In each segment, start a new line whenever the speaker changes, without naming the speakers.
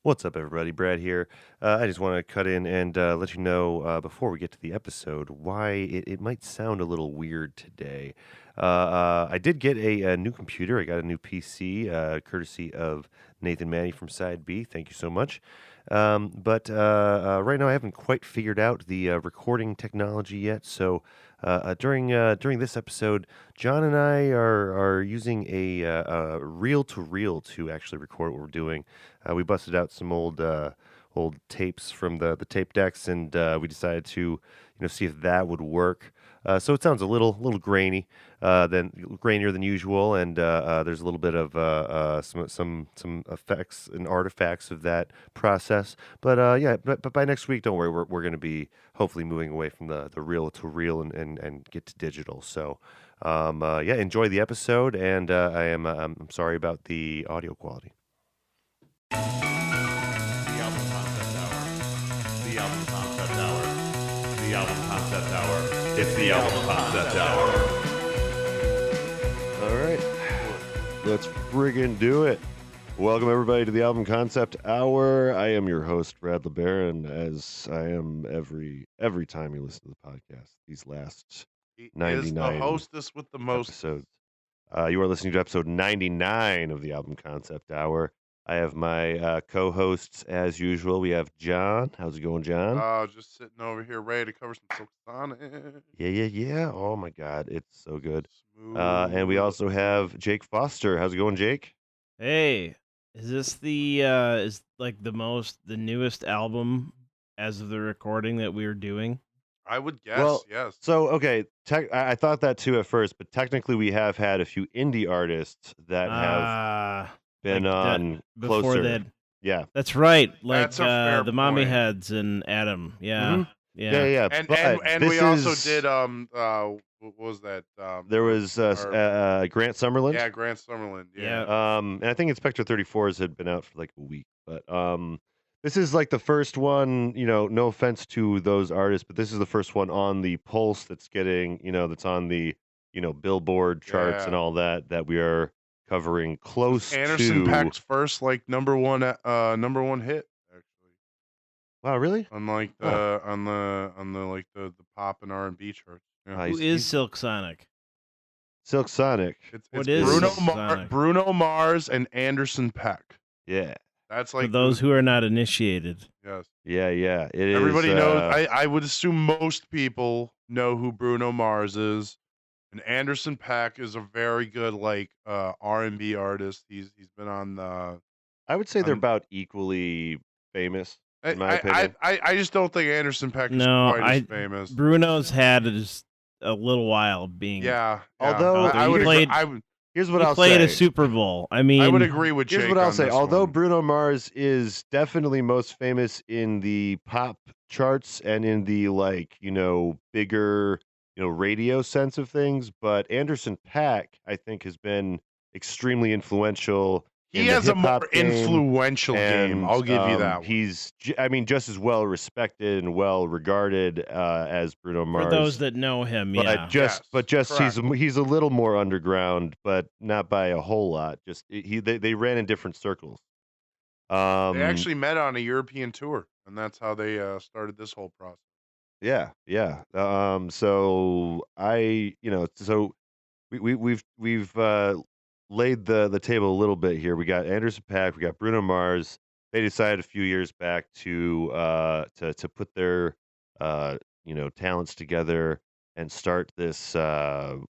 What's up, everybody? Brad here. I just want to cut in and let you know before we get to the episode why it might sound a little weird today. I did get a new computer. I got a new PC, courtesy of Nathan Manny from Side B. Thank you so much. But right now, I haven't quite figured out the recording technology yet. So during this episode, John and I are using a reel to reel to actually record what we're doing. We busted out some old tapes from the tape decks, and we decided to see if that would work. So it sounds a little grainy, than grainier than usual, and there's a little bit of some effects and artifacts of that process. But yeah, but by next week, don't worry, we're going to be hopefully moving away from the reel to reel and get to digital. So yeah, enjoy the episode, and I'm sorry about the audio quality.
The album concept hour. The album concept hour. The album concept hour. It's the album concept hour.
All right, let's friggin' do it. Welcome everybody to the album concept hour. I am your host, Brad LeBaron, as I am every time you listen to the podcast. These last
He is
99
the hostess with the most.
episodes. You are listening to episode 99 of the album concept hour. I have my co-hosts as usual. We have John. How's it going, John?
Just sitting over here ready to cover some Silk Sonic.
Yeah. Oh my God, it's so good.
Smooth.
And we also have Jake Foster. How's it going, Jake?
Hey, is this the is like the newest album as of the recording that we were doing?
I would guess,
Well,
yes.
So, okay, I thought that too at first, but technically we have had a few indie artists that have been
like that
on
before
closer.
that.
Yeah.
That's right. Like
That's a fair
the Mommy
point.
Heads and Adam. Yeah.
Mhm.
Yeah.
Yeah.
And
but
and we
this
also
is-
did what was that?
There was Grant Summerland.
yeah, Grant Summerland. Yeah.
Yeah.
And I think Inspector 34s had been out for like a week, but this is like the first one, no offense to those artists, but this is the first one on the Pulse that's getting, that's on the, Billboard charts and
Yeah.
all that we are covering close
Anderson
to.
Paak's first number one hit, actually.
Wow, really?
Unlike the on the pop and R&B charts. Yeah.
Who is Silk Sonic?
Silk Sonic?
It's
What is
Bruno
Silk Sonic?
Bruno Mars and Anderson Paak.
Yeah.
That's
For
like
those who are not initiated.
yes.
Yeah. It is.
Everybody knows. I would assume most people know who Bruno Mars is, and Anderson Paak is a very good R&B artist. He's been on the.
I would say they're about equally famous. In my opinion.
I just don't think Anderson Paak is
No,
quite as famous.
Bruno's had just a little while being.
Yeah.
Although
I would
he
agree.
played-
Here's what
He
I'll
played
say.
a Super Bowl. I mean,
I would agree with Jake.
Here's what I'll
on
say.
this
Although
one.
Bruno Mars is definitely most famous in the pop charts and in the bigger, radio sense of things, but Anderson .Paak, I think, has been extremely influential.
He
in the
has a more
hip-hop game,
influential game.
and,
I'll give you that one.
He's, just as well respected and well regarded as Bruno Mars.
for those that know him,
But
yeah.
Yes,
he's a little more underground, but not by a whole lot. Just they ran in different circles.
They actually met on a European tour, and that's how they started this whole process.
Yeah. So we've laid the table a little bit here. We got Anderson .Paak, we got Bruno Mars. They decided a few years back to put their talents together and start this funk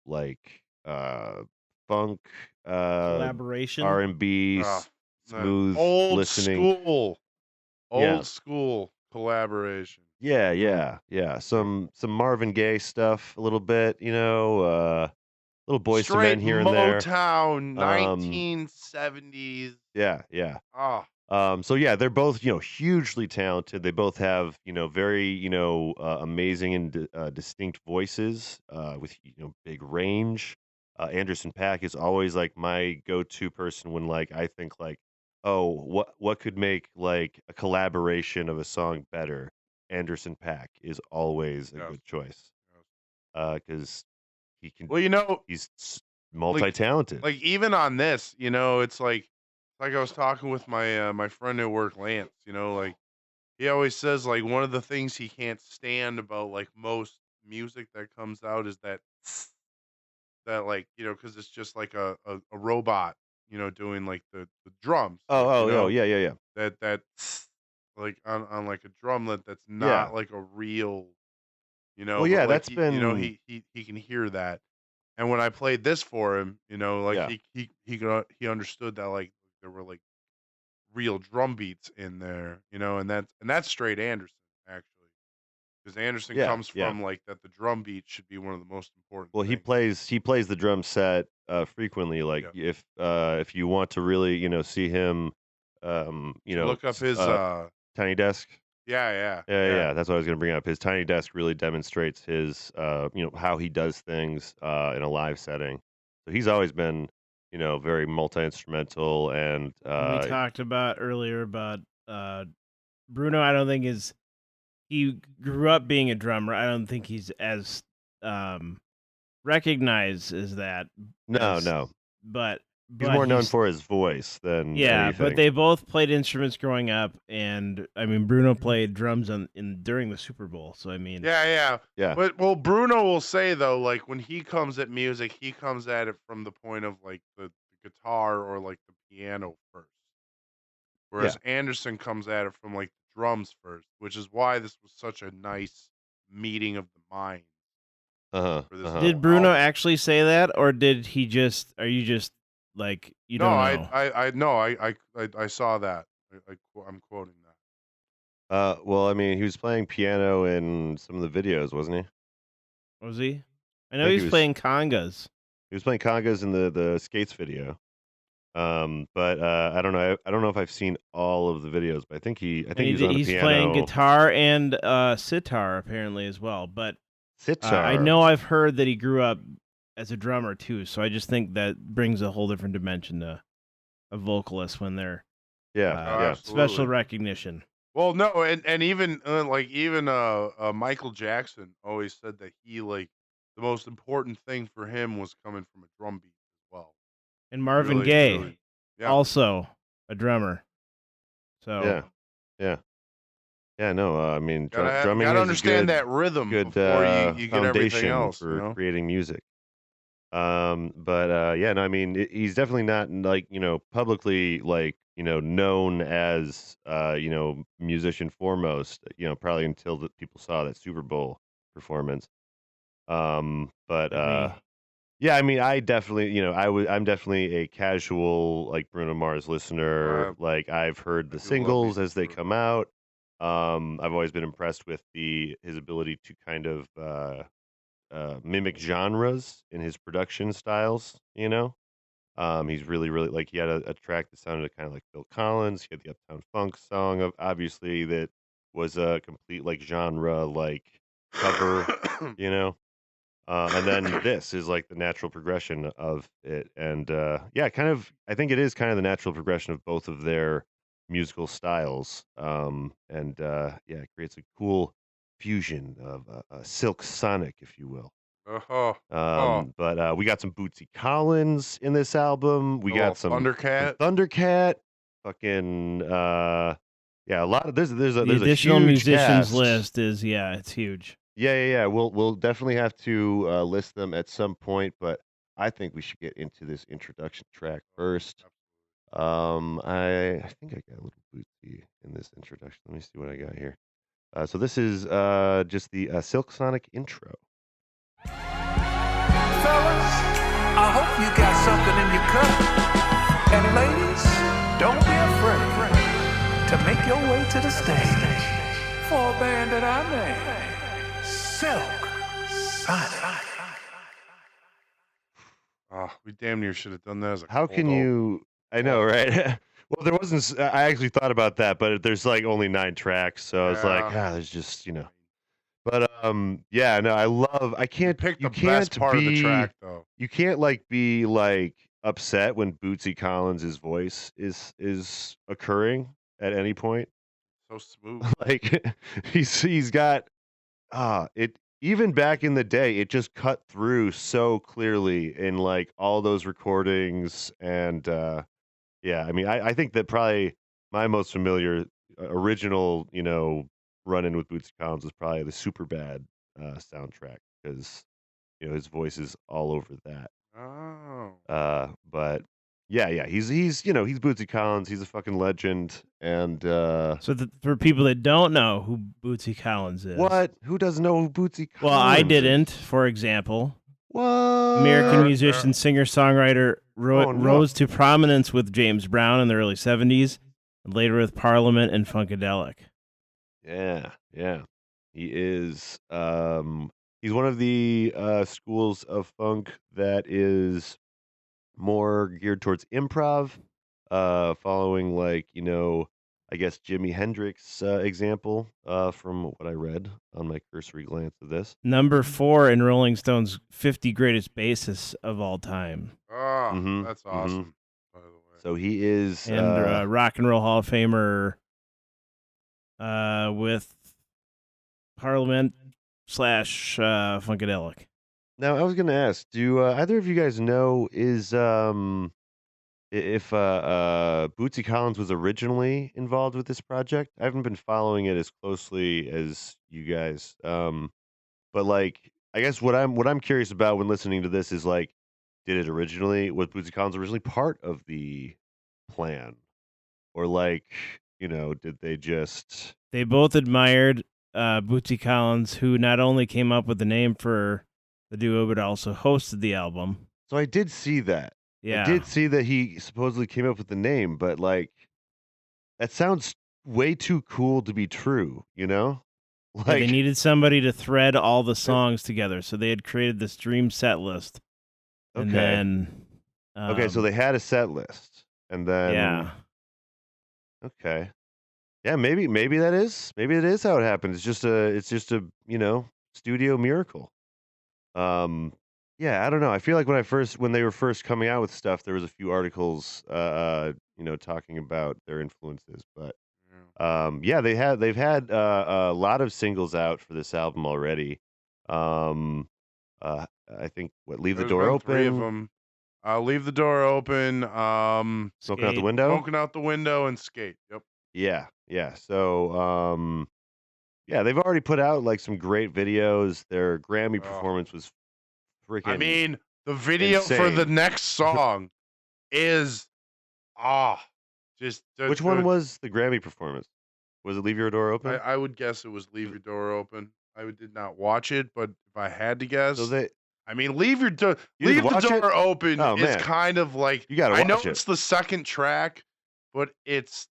Collaboration.
R&B
Ah,
smooth
old
listening.
old school collaboration.
Yeah. Some Marvin Gaye stuff a little bit, little Boyz II Men here and there.
Motown, 1970s.
Yeah.
Ah,
So yeah, they're both, hugely talented. They both have, very, amazing and distinct voices with, big range. Anderson .Paak is always like my go-to person when I think oh, what could make a collaboration of a song better? Anderson .Paak is always a
Yes.
good choice.
Yes.
Because he can.
well,
He's multi-talented.
even on this, it's like I was talking with my friend at work, Lance. Like he always says, like one of the things he can't stand about like most music that comes out is that like because it's just like a robot, doing like the drums,
Oh, oh, oh, yeah, yeah, yeah.
that like on like a drumlet that's
Yeah.
not like a real,
Well,
but
yeah,
like
that's been
he can hear that. And when I played this for him, like
yeah.
he understood that like there were like real drum beats in there, and that's straight Anderson actually, because Anderson
Yeah,
comes
yeah.
from like that the drum beat should be one of the most important
Well,
things.
he plays the drum set frequently. Like
Yeah.
if you want to really see him,
Should look up his
Tiny Desk.
yeah, yeah,
Yeah,
yeah.
yeah, that's what I was gonna bring up. His Tiny Desk really demonstrates his how he does things in a live setting. So he's always been very multi instrumental and
And we talked about earlier about Bruno. I don't think he grew up being a drummer. I don't think he's as recognized as that.
no.
But
He's more known for his voice than
yeah, but
anything.
they both played instruments growing up, and I mean Bruno played drums during the Super Bowl. So I mean,
Yeah.
Yeah.
But Bruno will say though, like when he comes at music, he comes at it from the point of like the guitar or like the piano first. Whereas Anderson comes at it from like the drums first, which is why this was such a nice meeting of the mind for this
did
whole
Bruno
album.
actually say that, or did he just? Are you just like you
No,
don't know?
I no, I saw that. I'm quoting that.
Well, I mean, he was playing piano in some of the videos, wasn't he?
Was he? I know
think
he's playing congas.
He was playing congas in the Skates video. But I don't know. I don't know if I've seen all of the videos, but I think he was on a
He's
piano.
playing guitar and sitar apparently as well. But
Sitar.
I know I've heard that he grew up as a drummer too, so I just think that brings a whole different dimension to a vocalist when they're special recognition.
Well, no, and even Michael Jackson always said that he like the most important thing for him was coming from a drum beat as well.
And Marvin Gaye, also a drummer. So
yeah. No, I mean, drumming
gotta
is
understand
a good,
that rhythm
good
before you get everything else
for creating music. But yeah, no, I mean, he's definitely not like publicly like known as musician foremost. Probably until the people saw that Super Bowl performance. But yeah, I mean, I definitely I'm definitely a casual like Bruno Mars listener. Like I've heard the singles as they come out. I've always been impressed with his ability to kind of mimic genres in his production styles. He's really, really like he had a track that sounded kind of like Phil Collins. He had the Uptown Funk song, of obviously that was a complete like genre like cover, and then this is like the natural progression of it, and yeah, kind of. I think it is kind of the natural progression of both of their musical styles, and yeah, it creates a cool fusion of a silk sonic, if you will. But we got some Bootsy Collins in this album. We got some Thundercat. Fucking yeah, a lot of there's a
additional
huge
musicians
cast.
list is it's huge.
Yeah. We'll definitely have to list them at some point, but I think we should get into this introduction track first. I think I got a little Bootsy in this introduction. Let me see what I got here. So this is just the Silk Sonic intro.
Fellas, I hope you got something in your cup. And ladies, don't be afraid to make your way to the stage for a band that I made, Silk Sonic.
Oh, we damn near should have done that as a
How can you... I know, right? Well, there wasn't... I actually thought about that, but there's like only 9 tracks, so I was like, there's just, But yeah, no, I can't
pick the best part of the track though.
You can't like be like upset when Bootsy Collins' voice is occurring at any point.
So smooth.
Like he's got it even back in the day, it just cut through so clearly in like all those recordings, and Yeah, I mean, I think that probably my most familiar original, run-in with Bootsy Collins was probably the Superbad soundtrack because his voice is all over that.
Oh.
But yeah, he's he's Bootsy Collins. He's a fucking legend. And
So for people that don't know who Bootsy Collins is,
what? Who doesn't know who Bootsy Collins?
Well, I didn't. For example,
what?
American musician, singer, songwriter, rose to prominence with James Brown in the early '70s, and later with Parliament and Funkadelic.
Yeah. He is. He's one of the schools of funk that is more geared towards improv, following I guess Jimi Hendrix example from what I read on my cursory glance of this.
Number 4 in Rolling Stone's 50 greatest bassists of all time.
Oh, that's awesome. By the way,
so he is
and Rock and Roll Hall of Famer with Parliament / Funkadelic.
Now, I was going to ask, do either of you guys know if Bootsy Collins was originally involved with this project? I haven't been following it as closely as you guys. But I guess what I'm curious about when listening to this is was Bootsy Collins originally part of the plan? Or did they just...
They both admired Bootsy Collins, who not only came up with the name for the duo, but also hosted the album.
So I did see that.
Yeah.
I did see that he supposedly came up with the name, but that sounds way too cool to be true,
They needed somebody to thread all the songs together, so they had created this dream set list. And then...
okay, so they had a set list, and then...
Yeah.
Okay. Yeah, maybe it is how it happened. It's just a studio miracle. Yeah, I don't know. I feel like when they were first coming out with stuff, there was a few articles talking about their influences, but they've had a lot of singles out for this album already. I think Leave the Door Open.
3 of them. Leave the Door Open.
Smoking Out the Window.
Smoking Out the Window and Skate. Yep.
Yeah. So, they've already put out some great videos. Their Grammy performance was freaking.
I mean, the video
insane.
for the next song is
Which one was the Grammy performance? Was it Leave Your Door Open?
I would guess it was Leave Your Door Open. I did not watch it, but if I had to guess, Leave the Door Open is kind of
you gotta watch
I know
it.
it's the second track, but it's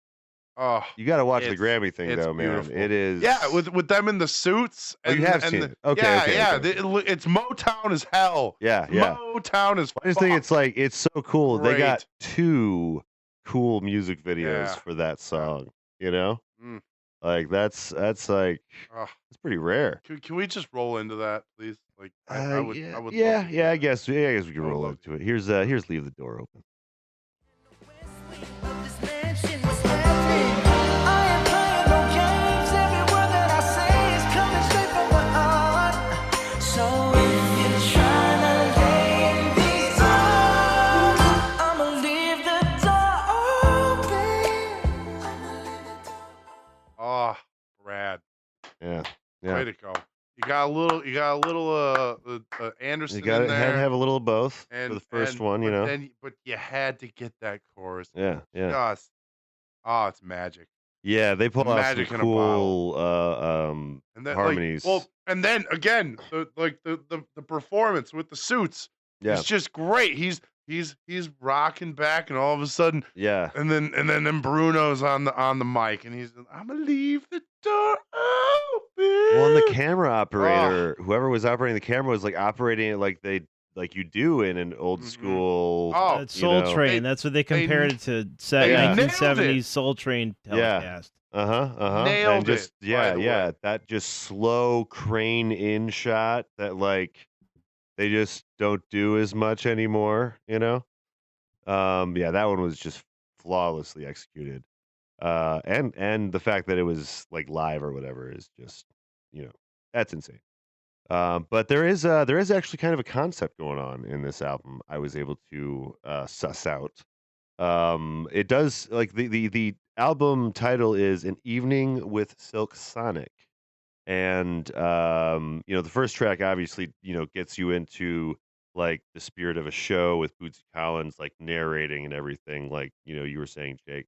you got to watch the Grammy thing though, man.
Beautiful.
It is.
Yeah, with them in the suits. And,
you have seen it. Okay.
Yeah.
Okay.
It's Motown as hell.
Yeah.
Motown as
I just think it's so cool.
Great.
They got 2 cool music videos for that song. That's pretty rare.
Can we just roll into that, please? I would.
I guess we can roll into it. Here's Leave the Door Open.
Brad.
Yeah.
Way to go. You got a little Anderson
you got
in there.
Had to have a little of both for the first one,
But you had to get that chorus.
Yeah.
It's magic.
Yeah, they pull out some cool harmonies.
And then again, the performance with the suits.
Yeah.
It's just great. He's rocking back, and all of a sudden, and then Bruno's on the mic, and he's, I'm gonna leave the door open.
Well, and the camera operator, whoever was operating the camera, was operating it like you do in an old school.
Soul Train. That's what they compared it to. 1970s Soul Train telecast.
Nailed
it.
Yeah.
That just slow crane in shot that they just don't do as much anymore, that one was just flawlessly executed. And the fact that it was live or whatever is just, that's insane. But there is actually kind of a concept going on in this album I was able to suss out. It does like the album title is An Evening with Silk Sonic. And the first track obviously, gets you into like the spirit of a show with Bootsy Collins like narrating and everything, like, you were saying, Jake.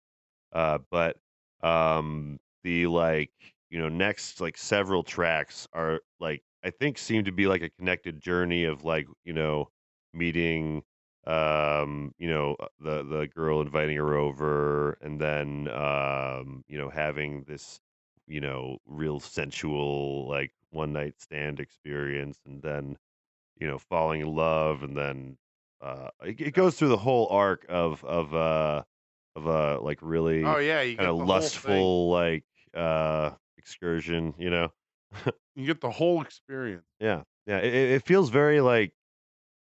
But the like, next like several tracks are like I think seem to be like a connected journey of like, meeting the girl, inviting her over, and then having this real sensual like one night stand experience, and then falling in love, and then it goes through the whole arc of like
Oh
really
yeah, you
kind
get
of
the whole thing.
lustful like excursion.
You get the whole experience.
Yeah, yeah. It feels very like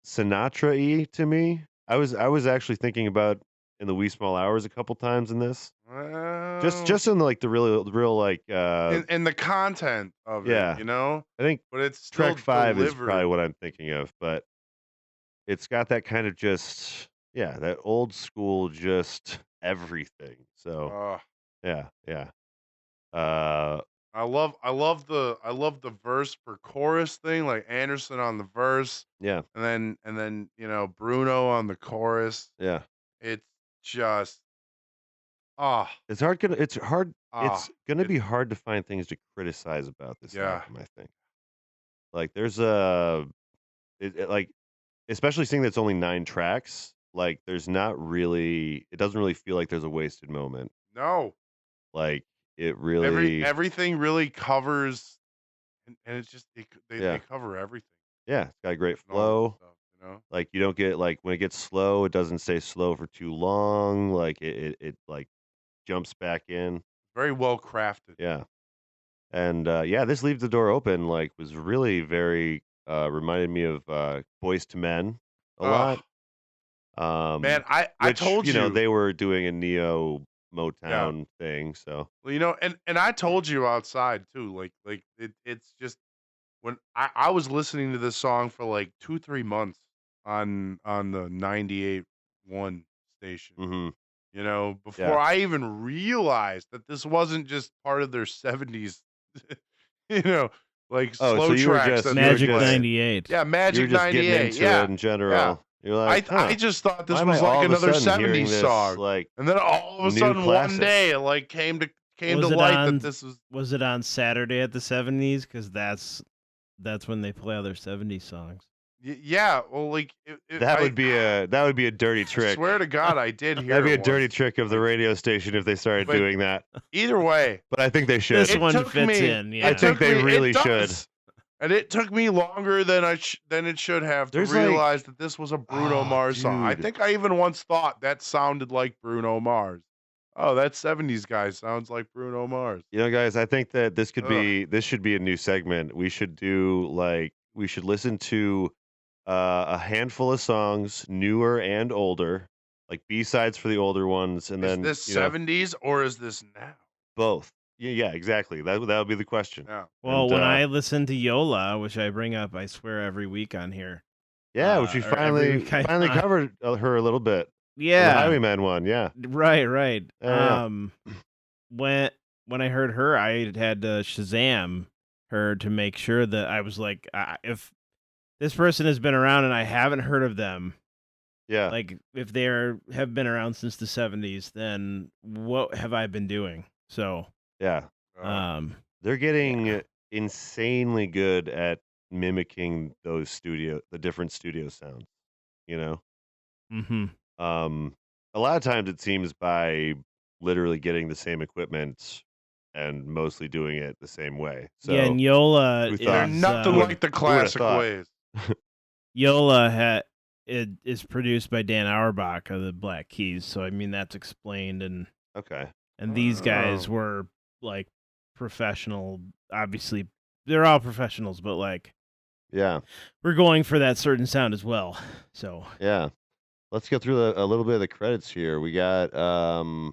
Sinatra-y to me. I was actually thinking about In the Wee Small Hours a couple times in this. Just
Well,
just in like the real like
in the content of it,
yeah. I think
but it's
track
still
5 is probably
delivered.
what I'm thinking of, but it's got that kind of just that old school just everything. So,
Uh,
yeah, yeah. Uh
I love the verse per chorus thing, like Anderson on the verse,
yeah,
and then Bruno on the chorus.
yeah.
It's just ah
It's gonna
it
be hard to find things to criticize about this
yeah.
album, I think. Like there's like especially seeing that it's only 9 tracks, like there's not really it doesn't really feel like there's a wasted moment.
No,
Like it really
everything really covers, and it's just they
yeah.
cover everything
Yeah, it's got a great
and all that
flow.
stuff.
Like you don't get like when it gets slow, it doesn't stay slow for too long. Like it like jumps back in.
Very well crafted.
Yeah. And yeah, this Leaves the Door Open like was really very reminded me of Boys to Men a
Ugh,
lot.
man, I
Which,
told you.
they were doing a neo
Yeah.
Motown thing, so
Well, and I told you outside too, it's just when I was listening to this song for like 2-3 months on the 98.1 station,
mhm.
before
Yeah.
I even realized that this wasn't just part of their 70s, you know, like
Oh, so
slow tracks that they're
Magic
playing.
98.
Yeah,
You were
Magic
just getting
98.
into it
Yeah,
in
yeah.
general. You're like,
I
"Huh,
just thought
why
this
am I
was like
all of a
another
sudden hearing
70s
this
song,
like
and then all of a
new
sudden one
classic?"
day it like came to
Was it
light that
on
this was.
was it on Saturday at the 70s cuz that's when they play all their 70s songs.
Yeah, well, like
That would be a dirty
I
trick.
swear to God, I did hear
That'd be
it
a dirty
once.
trick of the
Like,
radio station if they started
but
doing that.
either way,
But I think they should.
This
it
one
took
fits
me.
in,
It
yeah.
I think
took
they
me.
really
It
should.
does, and it took me longer than than it should have to
There's like,
realize that this was a Bruno
oh,
Mars song. I
dude.
think I even once thought that sounded like Bruno Mars. Oh, that 70s guy sounds like Bruno Mars.
Guys, I think that this
Ugh.
should be a new segment. We should listen to a handful of songs, newer and older, like B-sides for the older ones, and
Is
then,
this 70s or is this now?
both. Yeah, exactly. That would be the question.
Yeah.
Well,
And
when I listen to Yola, which I bring up I swear every week on here.
yeah, which we
Or every week
finally covered her a little bit. The
Yeah.
Highwayman one, yeah.
Right.
Yeah.
When I heard her, I had to Shazam her to make sure that I was like, if this person has been around and I haven't heard of them,
Yeah.
like if they have been around since the 70s, then what have I been doing? So,
Yeah. They're getting insanely good at mimicking the different studio sounds, you know?
mhm.
A lot of times it seems by literally getting the same equipment and mostly doing it the same way. So
Yeah, and Yola
who
is
thought?
They're nothing like the classic
thought?
ways.
Yola is produced by Dan Auerbach of the Black Keys, so I mean that's explained, and
Okay.
these guys were like professional. Obviously, they're all professionals, but like
Yeah.
we're going for that certain sound as well. So
Yeah. Let's go through a little bit of the credits here. We got oh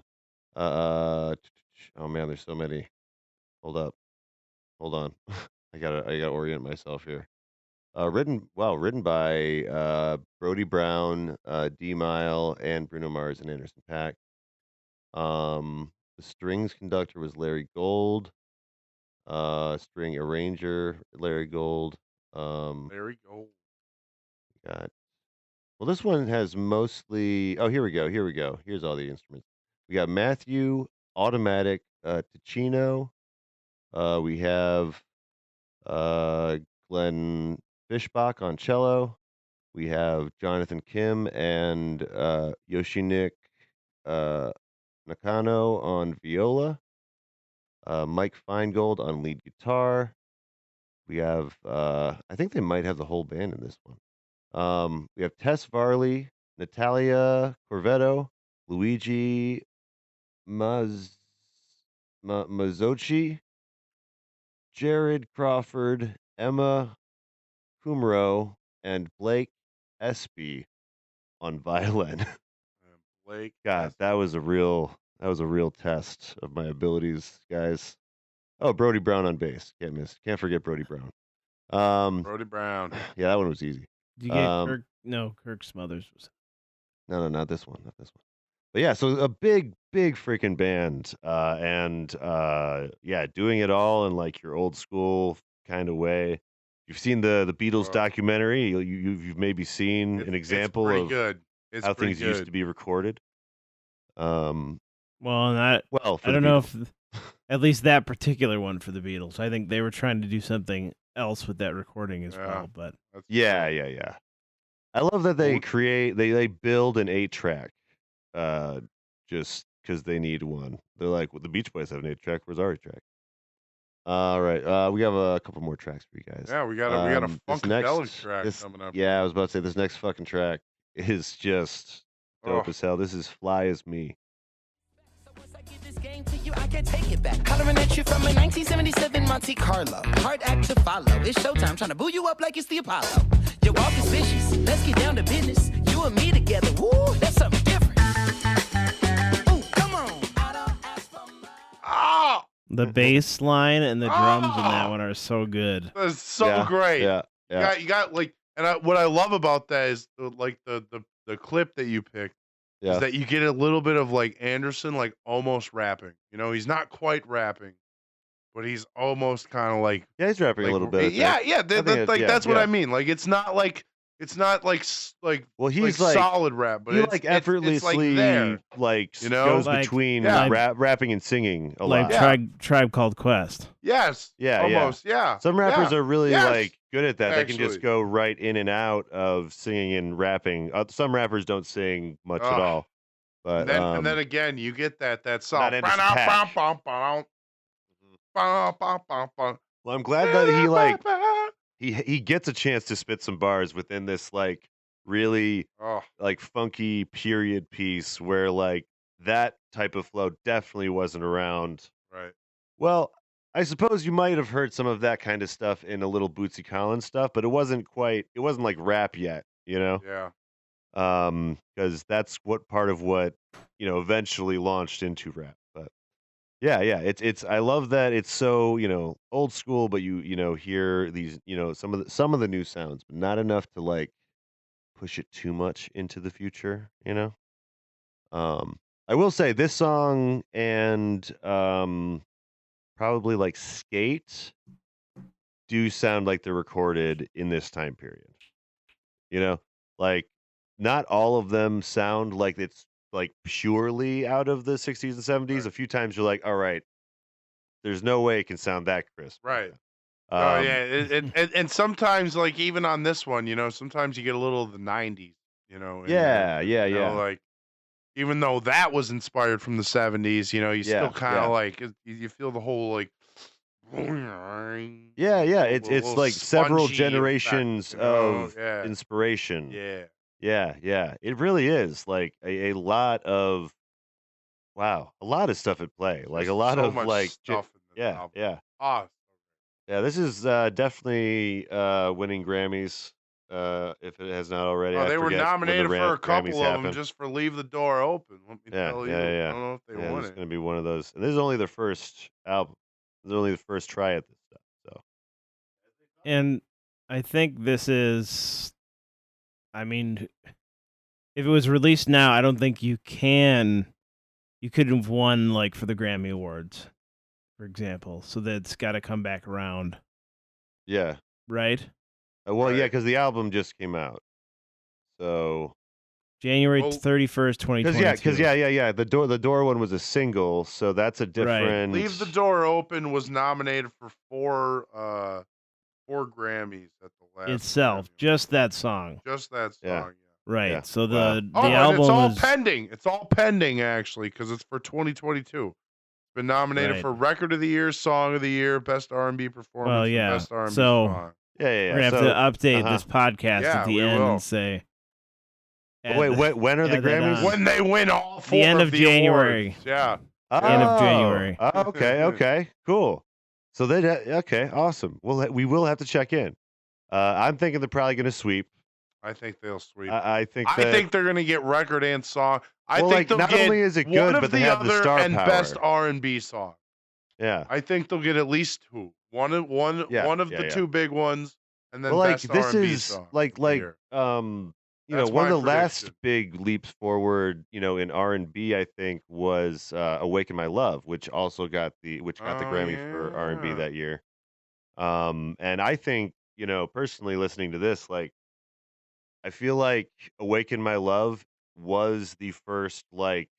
man, there's so many. Hold on. I gotta orient myself here. Written by Brody Brown, D Mile, and Bruno Mars and Anderson Paak. The strings conductor was Larry Gold. String arranger Larry Gold.
There we go.
Got well. This one has mostly. Oh, here we go. Here we go. Here's all the instruments. We got Matthew Automatic Ticino. We have Glenn Fishbach on cello. We have Jonathan Kim and Yoshinik Nakano on viola. Mike Feingold on lead guitar. We have, I think they might have the whole band in this one. We have Tess Varley, Natalia Corvetto, Luigi Mazzocchi, Jared Crawford, Emma Kumro, and Blake Espy on violin.
Blake.
God, that was a real test of my abilities, guys. Oh, Brody Brown on bass. Can't forget Brody Brown.
Brody Brown.
Yeah, that one was easy.
Did you get Kirk? No, Kirk Smothers was.
No, not this one. Not this one. But yeah, so a big freaking band, and yeah, doing it all in like your old school kind of way. You've seen the Beatles documentary. You've maybe seen an example
it's
of
good. It's
how
pretty
things
good.
used to be recorded.
Well, and
well,
I don't know if at least that particular one for the Beatles. I think they were trying to do something else with that recording as well. But
yeah. I love that they build an 8-track, just because they need one. They're like, well, the Beach Boys have an 8-track. Where's our 8-track? All right, we have a couple more tracks for you guys.
Yeah, we got a funkadelic track coming up.
Yeah, I was about to say this next fucking track is just dope as hell. This is "Fly As Me."
Game to you, I can't take it back. Hollering at you from a 1977 Monte Carlo. Hard act to follow. It's showtime, trying to boo you up like it's the Apollo. Your walk is vicious. Let's get down to business. You and me together. Woo, that's something different. Ooh, come on. I don't ask for much.
Ah!
The bass line and the drums in that one are so good.
That's so great.
Yeah.
You got like, and what I love about that is like the clip that you picked.
Yeah.
Is that you get a little bit of like Anderson, like almost rapping. You know, he's not quite rapping, but he's almost kind of like
he's rapping a little bit.
That's what I mean. Like it's not like well, he's like
solid
rap, but
he
it's
like effortlessly
it's like there.
Like
you know,
goes
like,
between rapping and singing a lot.
Like Tribe Called Quest.
Yes.
Yeah.
Almost. Yeah.
Some rappers are really like good at that.
Actually.
They can just go right in and out of singing and rapping. Some rappers don't sing much at all. But
and then again, you get that song.
Not Anderson Paak. Well, I'm glad that he gets a chance to spit some bars within this like really like funky period piece where like that type of flow definitely wasn't around.
Right.
Well, I suppose you might have heard some of that kind of stuff in a little Bootsy Collins stuff, but it wasn't like rap yet, you know?
Yeah.
Because that's part of what, eventually launched into rap. But yeah, it's I love that it's so, old school, but you hear these, some of the new sounds, but not enough to like push it too much into the future, I will say this song and probably like Skate do sound like they're recorded in this time period. Like not all of them sound like it's like purely out of the 60s and 70s.
Right.
A few times you're like, all right, there's no way it can sound that crisp.
Right. And sometimes like even on this one, sometimes you get a little of the 90s,
Yeah.
Like even though that was inspired from the 70s, you still kind of like you feel the whole like
it's like several generations
effect,
of
Yeah.
inspiration.
Yeah.
It really is like a lot of a lot of stuff at play. Like
There's
a lot
so
of
much
like
stuff in this album.
yeah. This is definitely winning Grammys. If it has not already.
Oh,
I
they were
forget when the
nominated for a
Grammys
couple of them
happened.
just for Leave the Door Open. Let me tell you. I don't know if they won
It's
it.
going to be one of those. And this is only their first album. This is only the first try at this stuff. So
And I think this is. I mean, if it was released now, I don't think you couldn't have won like for the Grammy Awards, for example. So that's got to come back around,
Yeah.
right?
Well, yeah,
Right.
because the album just came out. So
January
Well,
31st, 2022.
because yeah. The door one was a single, so that's a different.
Leave the Door Open was nominated for four Grammys at the last
itself,
Grammy
just
Awards.
that song.
Just that song,
Yeah.
yeah.
Right.
Yeah.
So
Wow.
the
Oh, and
album
it's all
is
pending. It's all pending actually because it's for 2022. It's been nominated
Right.
for Record of the Year, Song of the Year, Best R&B Performance,
Well,
and
yeah.
Best R&B
So-
Song.
Yeah.
We're gonna have to update this podcast
Yeah,
at the
we
end
will.
and say.
Wait, when are the
add that
Grammys?
on.
When they win all four
end of
the
January.
awards. Yeah.
End of January.
Oh, okay, cool. So then, okay, awesome. We will have to check in. I'm thinking they're probably going to sweep.
I think they'll sweep.
I think
they're going to get record and song. I
Well,
think
like,
they'll
not
get
only is it
one
good,
of
but they
the
have the
other
star
and
power.
Best R&B song.
Yeah.
I think they'll get at least two. One of the two big ones, and then
Well, like
Best
this
R&B
is
song.
like
Here. That's
one of
my
the last
prediction.
big leaps forward, in R&B, I think, was "Awaken My Love," which also got the Grammy for R&B
yeah.
that year. And I think, personally, listening to this, like, I feel like "Awaken My Love" was the first like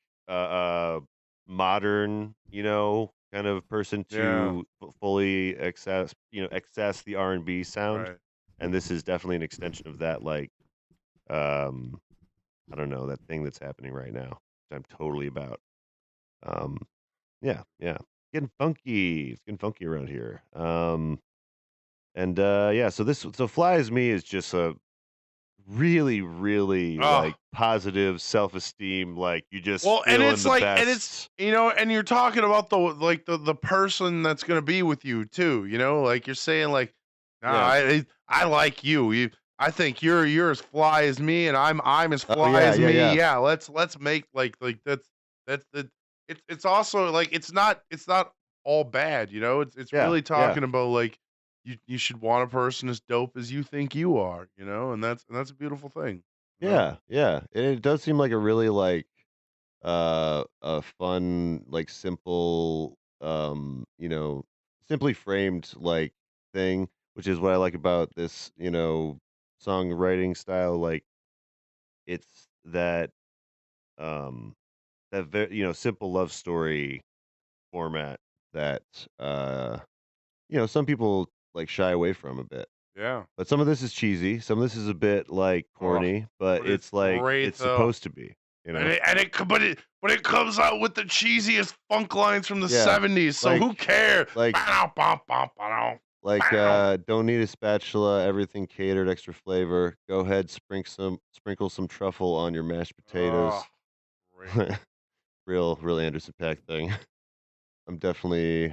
modern, kind of person to fully access the R&B sound.
Right.
And this is definitely an extension of that, like, I don't know, that thing that's happening right now, which I'm totally about. Yeah. Getting funky. It's getting funky around here. So Fly As Me is just a really, really like positive self-esteem, like you just
and
feeling
it's
the
like,
best.
and it's and you're talking about the person that's gonna be with you too. Like you're saying like, nah, I like you. I think you're as fly as me, and I'm as fly as me. Yeah, let's make like that's the. It's also like it's not all bad. It's really talking about like you should want a person as dope as you think you are. And that's a beautiful thing.
Yeah. And it does seem like a really like a fun, like simple, simply framed like thing, which is what I like about this, songwriting style. Like it's that simple love story format that some people like shy away from a bit.
Yeah.
But some of this is cheesy, some of this is a bit like corny, but
but
it's
it's
like
great,
it's
though.
supposed to be,
But it comes out with the cheesiest funk lines from the
Yeah,
70s. So
like-
who cares?
like
Wow.
don't need a spatula, everything catered, extra flavor. Go ahead, sprinkle some truffle on your mashed potatoes.
Great.
Real Anderson .Paak thing. I'm definitely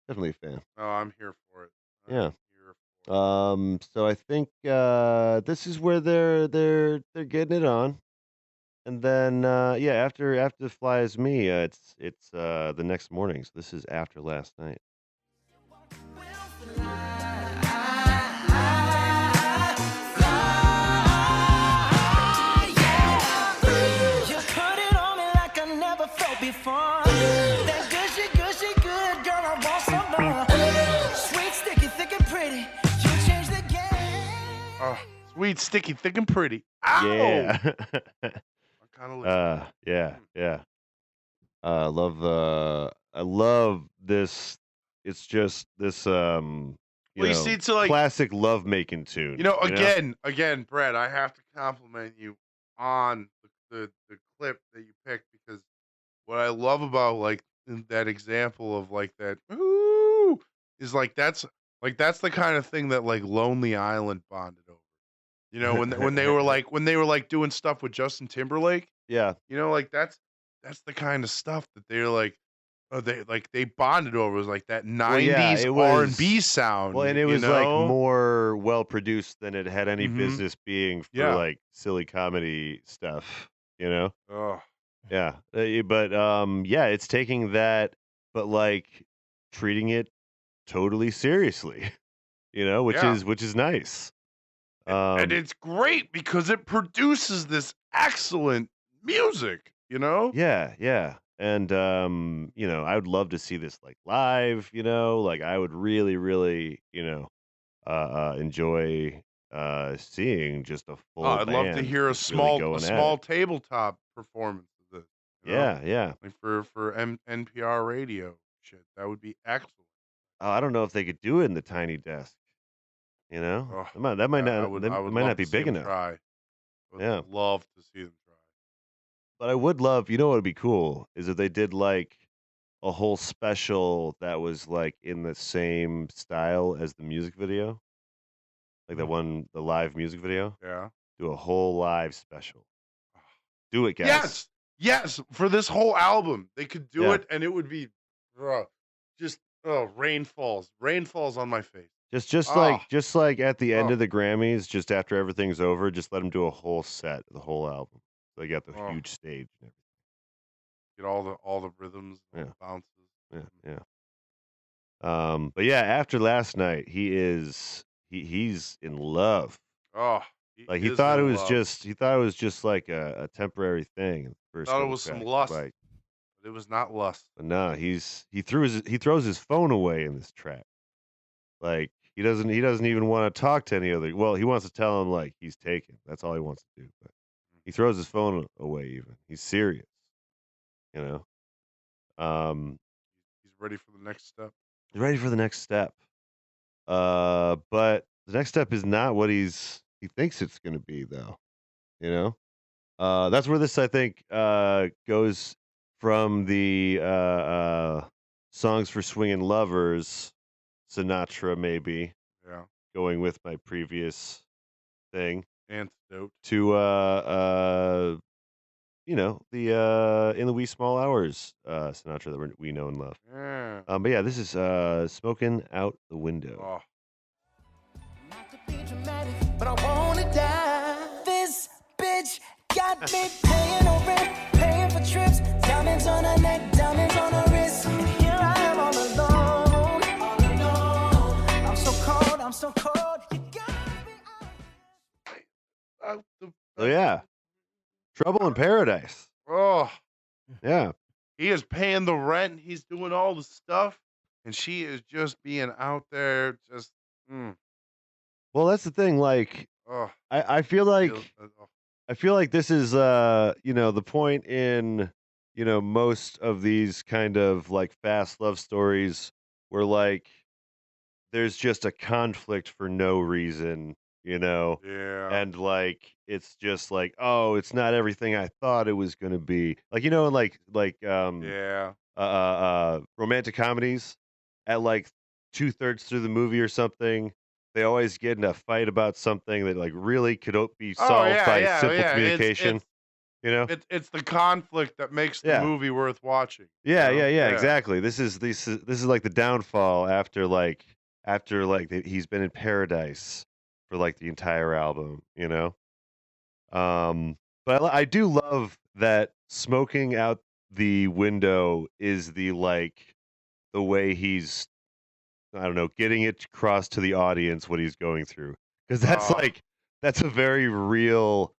a fan.
Oh, I'm here for it. I'm
Yeah.
here for it.
So I think this is where they're getting it on. And then after Fly As Me, it's the next morning. So this is after last night.
You put it on me like I never felt before. That gushy good, girl, I want some more. Sweet, sticky, thick and pretty. You changed the game.
Sweet, sticky, thick and pretty. Ow!
Yeah.
I kind of
yeah. I love this. It's just this
you see, to like
classic love making tune.
Again, Brad, I have to compliment you on the clip that you picked, because what I love about like that example of like that ooh is like that's the kind of thing that like Lonely Island bonded over. When they were like doing stuff with Justin Timberlake,
Yeah.
like that's the kind of stuff that they're like they bonded over. It was like that 90s
it was-
R&B sound.
Well, and it was like more well produced than it had any
Mhm.
business being for
Yeah.
like silly comedy stuff.
Oh,
Yeah. But it's taking that, but like treating it totally seriously. Which
Yeah.
is nice.
And it's great because it produces this excellent music, you know?
Yeah. And I would love to see this like live, like I would really, really, enjoy seeing just a
Oh,
full
I'd love to
band
hear a
just really going at it.
small tabletop performance of this, you know?
Yeah.
Like for NPR radio shit. That would be excellent.
I don't know if they could do it in the tiny desk, you know?
Oh,
That might
yeah,
not
I
that
would
might
love
not
to
be
see
big
him
enough.
try. I would
Yeah.
love to see them try.
But I would love, what would be cool is if they did like a whole special that was like in the same style as the music video, like the live music video.
Yeah.
Do a whole live special. Do it, guys.
Yes, for this whole album. They could do
Yeah.
it and it would be just rain falls on my face.
Just like at the end of the Grammys, just after everything's over, just let them do a whole set, the whole album. They got the huge stage and
Get all the rhythms, all
Yeah.
the bounces.
Yeah. But yeah, after last night, he's in love.
Oh,
Like he thought it was just like a temporary thing. At first
thought it
couple
was some
tracks,
lust.
like,
But it was not lust.
but no, he throws his phone away in this track. Like he doesn't even want to talk to any other. Well, he wants to tell him like he's taken. That's all he wants to do. But he throws his phone away. Even he's serious. You know.
He's ready for the next step.
He's ready for the next step. But the next step is not what he thinks it's going to be, though. You know. That's where this I think goes from the songs for swinging lovers, Sinatra maybe.
Yeah.
Going with my previous thing
Antidote.
to the in the wee small hours Sinatra that we know and love.
Yeah.
But yeah, this is Smoking Out the Window.
Oh.
Not to be dramatic, but I wanna die. This bitch got me paying no rent, paying for trips, diamonds on her neck, diamonds on her wrist. And here I am all alone. I'm so cold. You gotta be
Out the-
So yeah, Trouble in Paradise.
Oh,
Yeah,
he is paying the rent. He's doing all the stuff, and she is just being out there. Just.
well, that's the thing. Like,
Oh.
I feel like this is the point in most of these kind of like fast love stories where like there's just a conflict for no reason,
Yeah.
and like it's just like, oh, it's not everything I thought it was gonna be. Like
Yeah.
romantic comedies at like 2/3 through the movie or something. They always get in a fight about something that like really could be solved by simple communication.
It's the conflict that makes the
Yeah.
movie worth watching.
Yeah,
you know?
exactly. This is like the downfall after he's been in paradise for like the entire album, But I do love that Smoking Out the Window is the way he's, I don't know, getting it across to the audience what he's going through, because that's a very real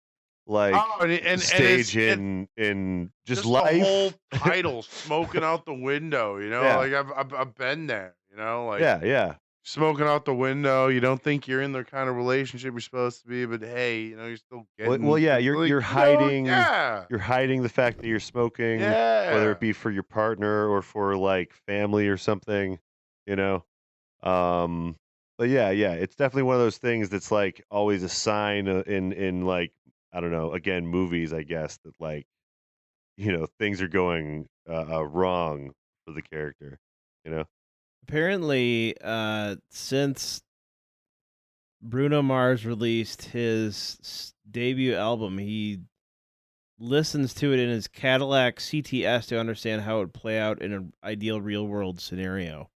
stage in just life.
The whole title, "Smoking Out the Window."
Yeah.
Like I've been there. Like
Yeah.
smoking out the window. You don't think you're in the kind of relationship you're supposed to be, but hey, you're still getting.
Well, yeah, you're hiding.
Yeah.
You're hiding the fact that you're smoking,
Yeah.
whether it be for your partner or for like family or something, But yeah, it's definitely one of those things that's like always a sign in like, I don't know, again, movies, I guess, that like, things are going wrong for the character,
Apparently, since Bruno Mars released his debut album, he listens to it in his Cadillac CTS to understand how it would play out in an ideal real-world scenario.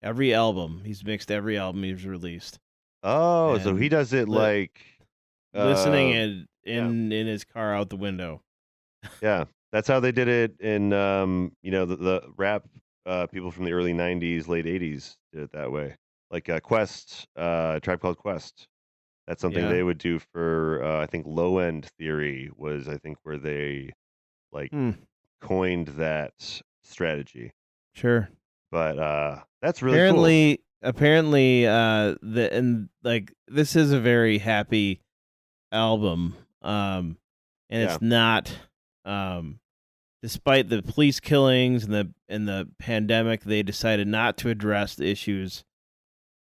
Every album, he's mixed every album he's released.
Oh, so he does it like
listening in his car out the window.
Yeah, that's how they did it in the rap people from the early 90s, late 80s did it that way. Like Quest, Tribe Called Quest. That's something they would do for, I think Low End Theory was, I think, where they like coined that strategy.
Sure.
But that's really cool.
Apparently, this is a very happy album. And it's not, despite the police killings and the pandemic, they decided not to address the issues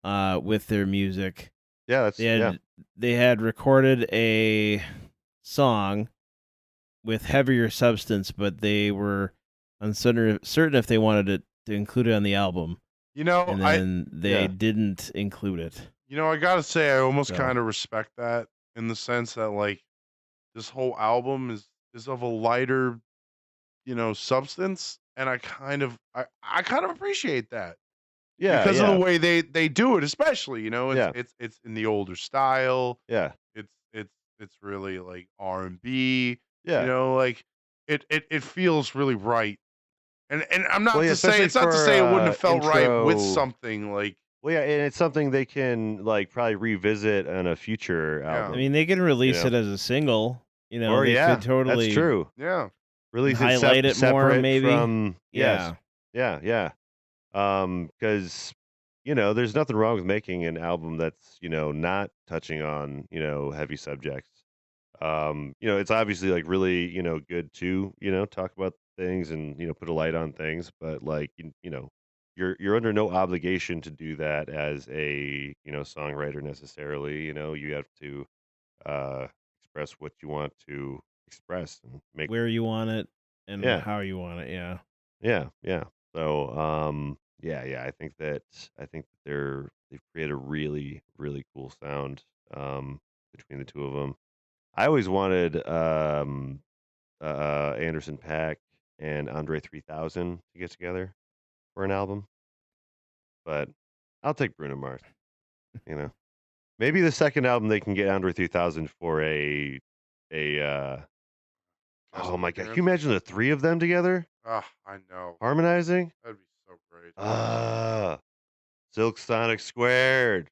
with their music.
Yeah,
they had recorded a song with heavier substance, but they were uncertain if they wanted it to include it on the album.
You know,
and then they didn't include it.
You know, I gotta say, I almost kind of respect that in the sense that, like, this whole album is of a lighter, substance, and I kind of appreciate that.
Yeah,
because of the way they do it, especially, it's in the older style.
Yeah,
it's really like R&B.
Yeah,
like it feels really right. And I'm not
to
say it's not to say it wouldn't have felt right with something like.
Well, yeah, and it's something they can like probably revisit on a future album.
I mean, they can release it as a single.
Or
they could totally.
That's true.
Yeah,
release
highlight it more, maybe.
From
yeah.
Because there's nothing wrong with making an album that's not touching on heavy subjects. It's obviously like really good to talk about things and put a light on things, but like you're under no obligation to do that as a songwriter necessarily. You have to express what you want to express and make
where you want it and how you want it.
Yeah. So I think that they've created a really, really cool sound between the two of them. I always wanted Anderson .Paak and Andre 3000 to get together for an album, but I'll take Bruno Mars. Maybe the second album they can get Andre 3000 for a oh my god, can you imagine the three of them together?
I know.
Harmonizing?
That'd be so great.
Silk Sonic Squared.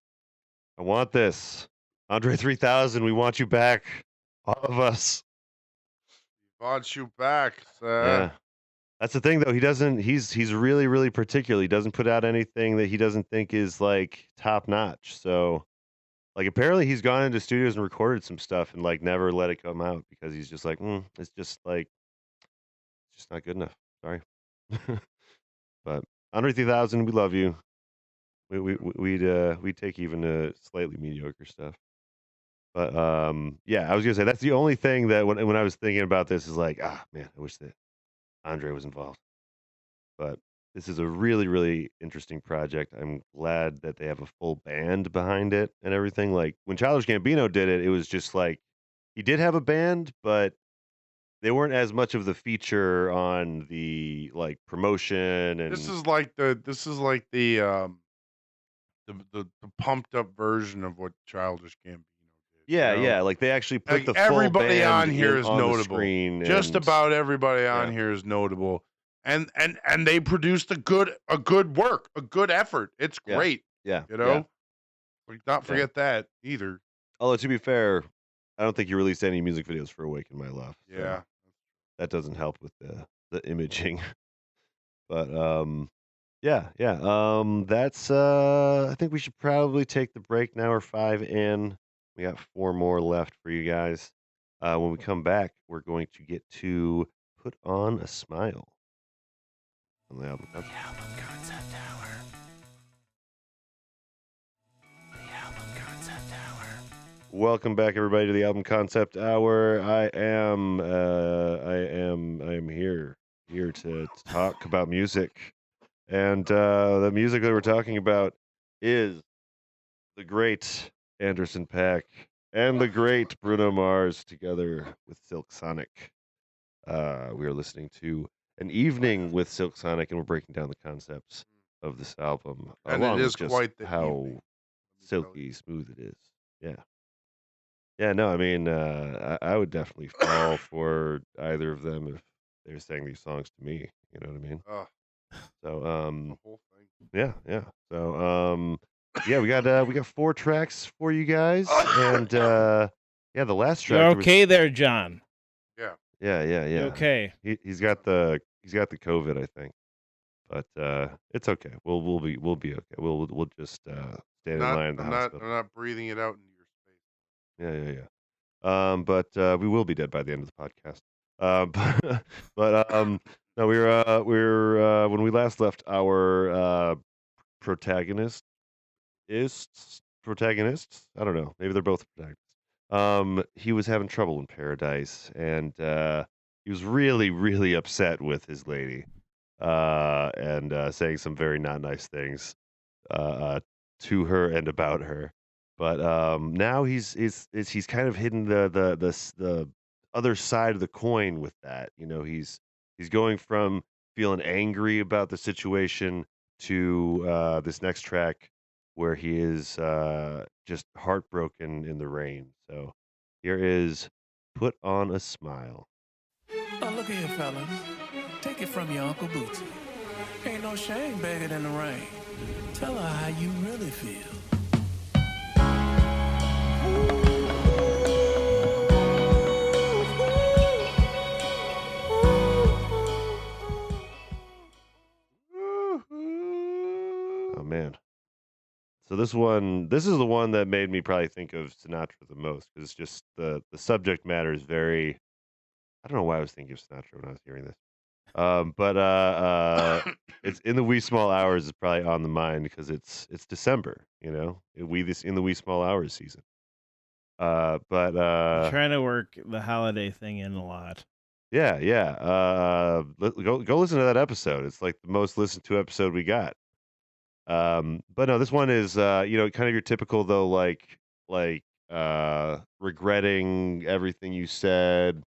I want this. Andre 3000, we want you back. All of us.
We want you back, sir.
Yeah. That's the thing though, he's really, really particular. He doesn't put out anything that he doesn't think is like top notch. So like apparently he's gone into studios and recorded some stuff and like never let it come out because he's just like, it's just not good enough. Sorry. But Andre 3000, we love you. We'd take even slightly mediocre stuff. But I was gonna say that's the only thing that when I was thinking about this is like, man, I wish that Andre was involved. But this is a really, really interesting project. I'm glad that they have a full band behind it and everything. Like when Childish Gambino did it, it was just like he did have a band, but they weren't as much of the feature on the like promotion and
this is like the pumped up version of what Childish Gambino did.
Yeah, like they actually put the
everybody
full band
on here is
on
notable. Just about everybody on here is notable, and they produced a good effort. It's great.
Yeah.
Like not forget that either.
Although to be fair, I don't think you released any music videos for "Awaken My Love."
Yeah,
that doesn't help with the imaging. But that's I think we should probably take the break now. We're 5 in. We got 4 more left for you guys. When we come back, we're going to get to Put On a Smile on the album concept.
The album concept hour. The album concept hour.
Welcome back, everybody, to the album concept hour. I am here to talk about music, and the music that we're talking about is the great Anderson .Paak and the great Bruno Mars together with Silk Sonic. We are listening to An Evening with Silk Sonic, and we're breaking down the concepts of this album.
And it is quite
how silky smooth it is. Yeah, no, I mean, I would definitely fall for either of them if they were saying these songs to me. You know what I mean?
The
So,
whole thing.
yeah. So, we got 4 tracks for you guys, and the last track.
You're okay there, John.
Yeah.
Yeah.
You okay?
He's got the COVID, I think, but it's okay. We'll be okay. We'll just stand in line at the hospital.
I'm not breathing it out into your space.
Yeah. But we will be dead by the end of the podcast. No, we were when we last left our protagonists. I don't know. Maybe they're both protagonists. He was having trouble in paradise, and he was really, really upset with his lady, and saying some very not nice things to her and about her. But now he's kind of hidden the other side of the coin with that. He's going from feeling angry about the situation to this next track where he is just heartbroken in the rain. So here is Put On a Smile.
Oh, look at here, fellas. Take it from your Uncle Bootsy. Ain't no shame begging in the rain. Tell her how you really feel.
Oh, man. So this is the one that made me probably think of Sinatra the most, because it's just the subject matter is very. I don't know why I was thinking of Sinatra when I was hearing this. But it's in the wee small hours is probably on the mind because it's December, in the wee small hours season.
I'm trying to work the holiday thing in a lot.
Yeah. Go listen to that episode. It's like the most listened to episode we got. But no, this one is kind of your typical though, like regretting everything you said,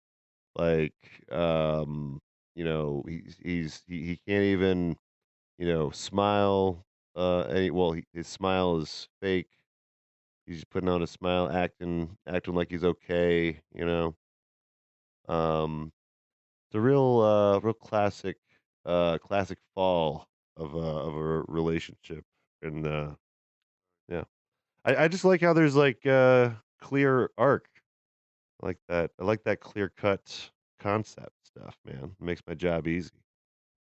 like he can't even smile. His smile is fake. He's just putting on a smile, acting like he's okay. It's a real classic fall of a relationship, and yeah, I just like how there's like clear arc. I like that. I like that clear cut concept stuff, man. It makes my job easy.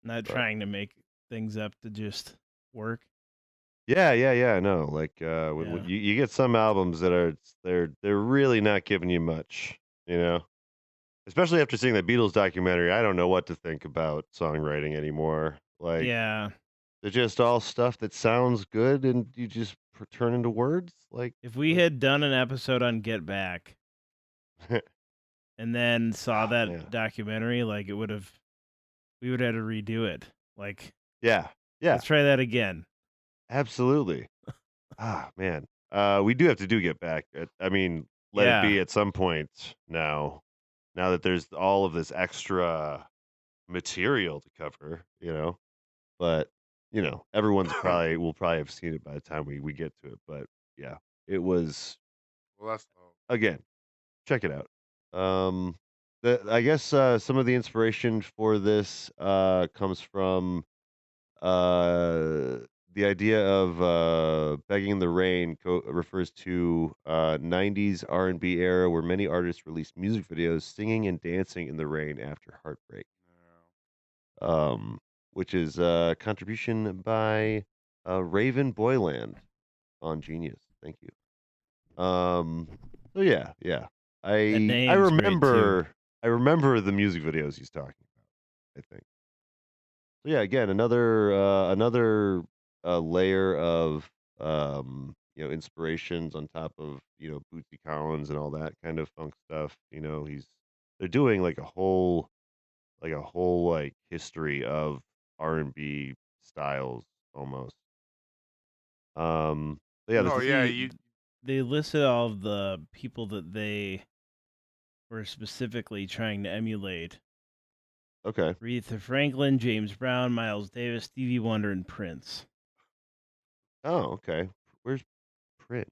Not trying to make things up to just work.
Yeah. No, like when you get some albums that are they're really not giving you much, Especially after seeing the Beatles documentary, I don't know what to think about songwriting anymore. Like,
yeah,
they're just all stuff that sounds good, and you just turn into words. Like,
if we had done an episode on Get Back, and then saw that documentary, like we would have had to redo it. Like,
yeah,
let's try that again.
Absolutely. Man, we do have to Get Back. I mean, let it be at some point now. Now that there's all of this extra material to cover, but everyone's will probably have seen it by the time we get to it. But yeah, it was.
Well, that's
again, check it out. I guess some of the inspiration for this comes from the idea of begging in the rain refers to 90s R&B era where many artists released music videos singing and dancing in the rain after heartbreak. Which is a contribution by Raven Boyland on Genius. Thank you. So yeah. I remember the music videos he's talking about, I think. So yeah, again, another layer of inspirations on top of Bootsy Collins and all that kind of funk stuff. They're doing like a whole history of R&B styles almost.
They listed all of the people that they were specifically trying to emulate.
Okay.
Aretha Franklin, James Brown, Miles Davis, Stevie Wonder, and Prince.
Oh, okay. Where's Prince?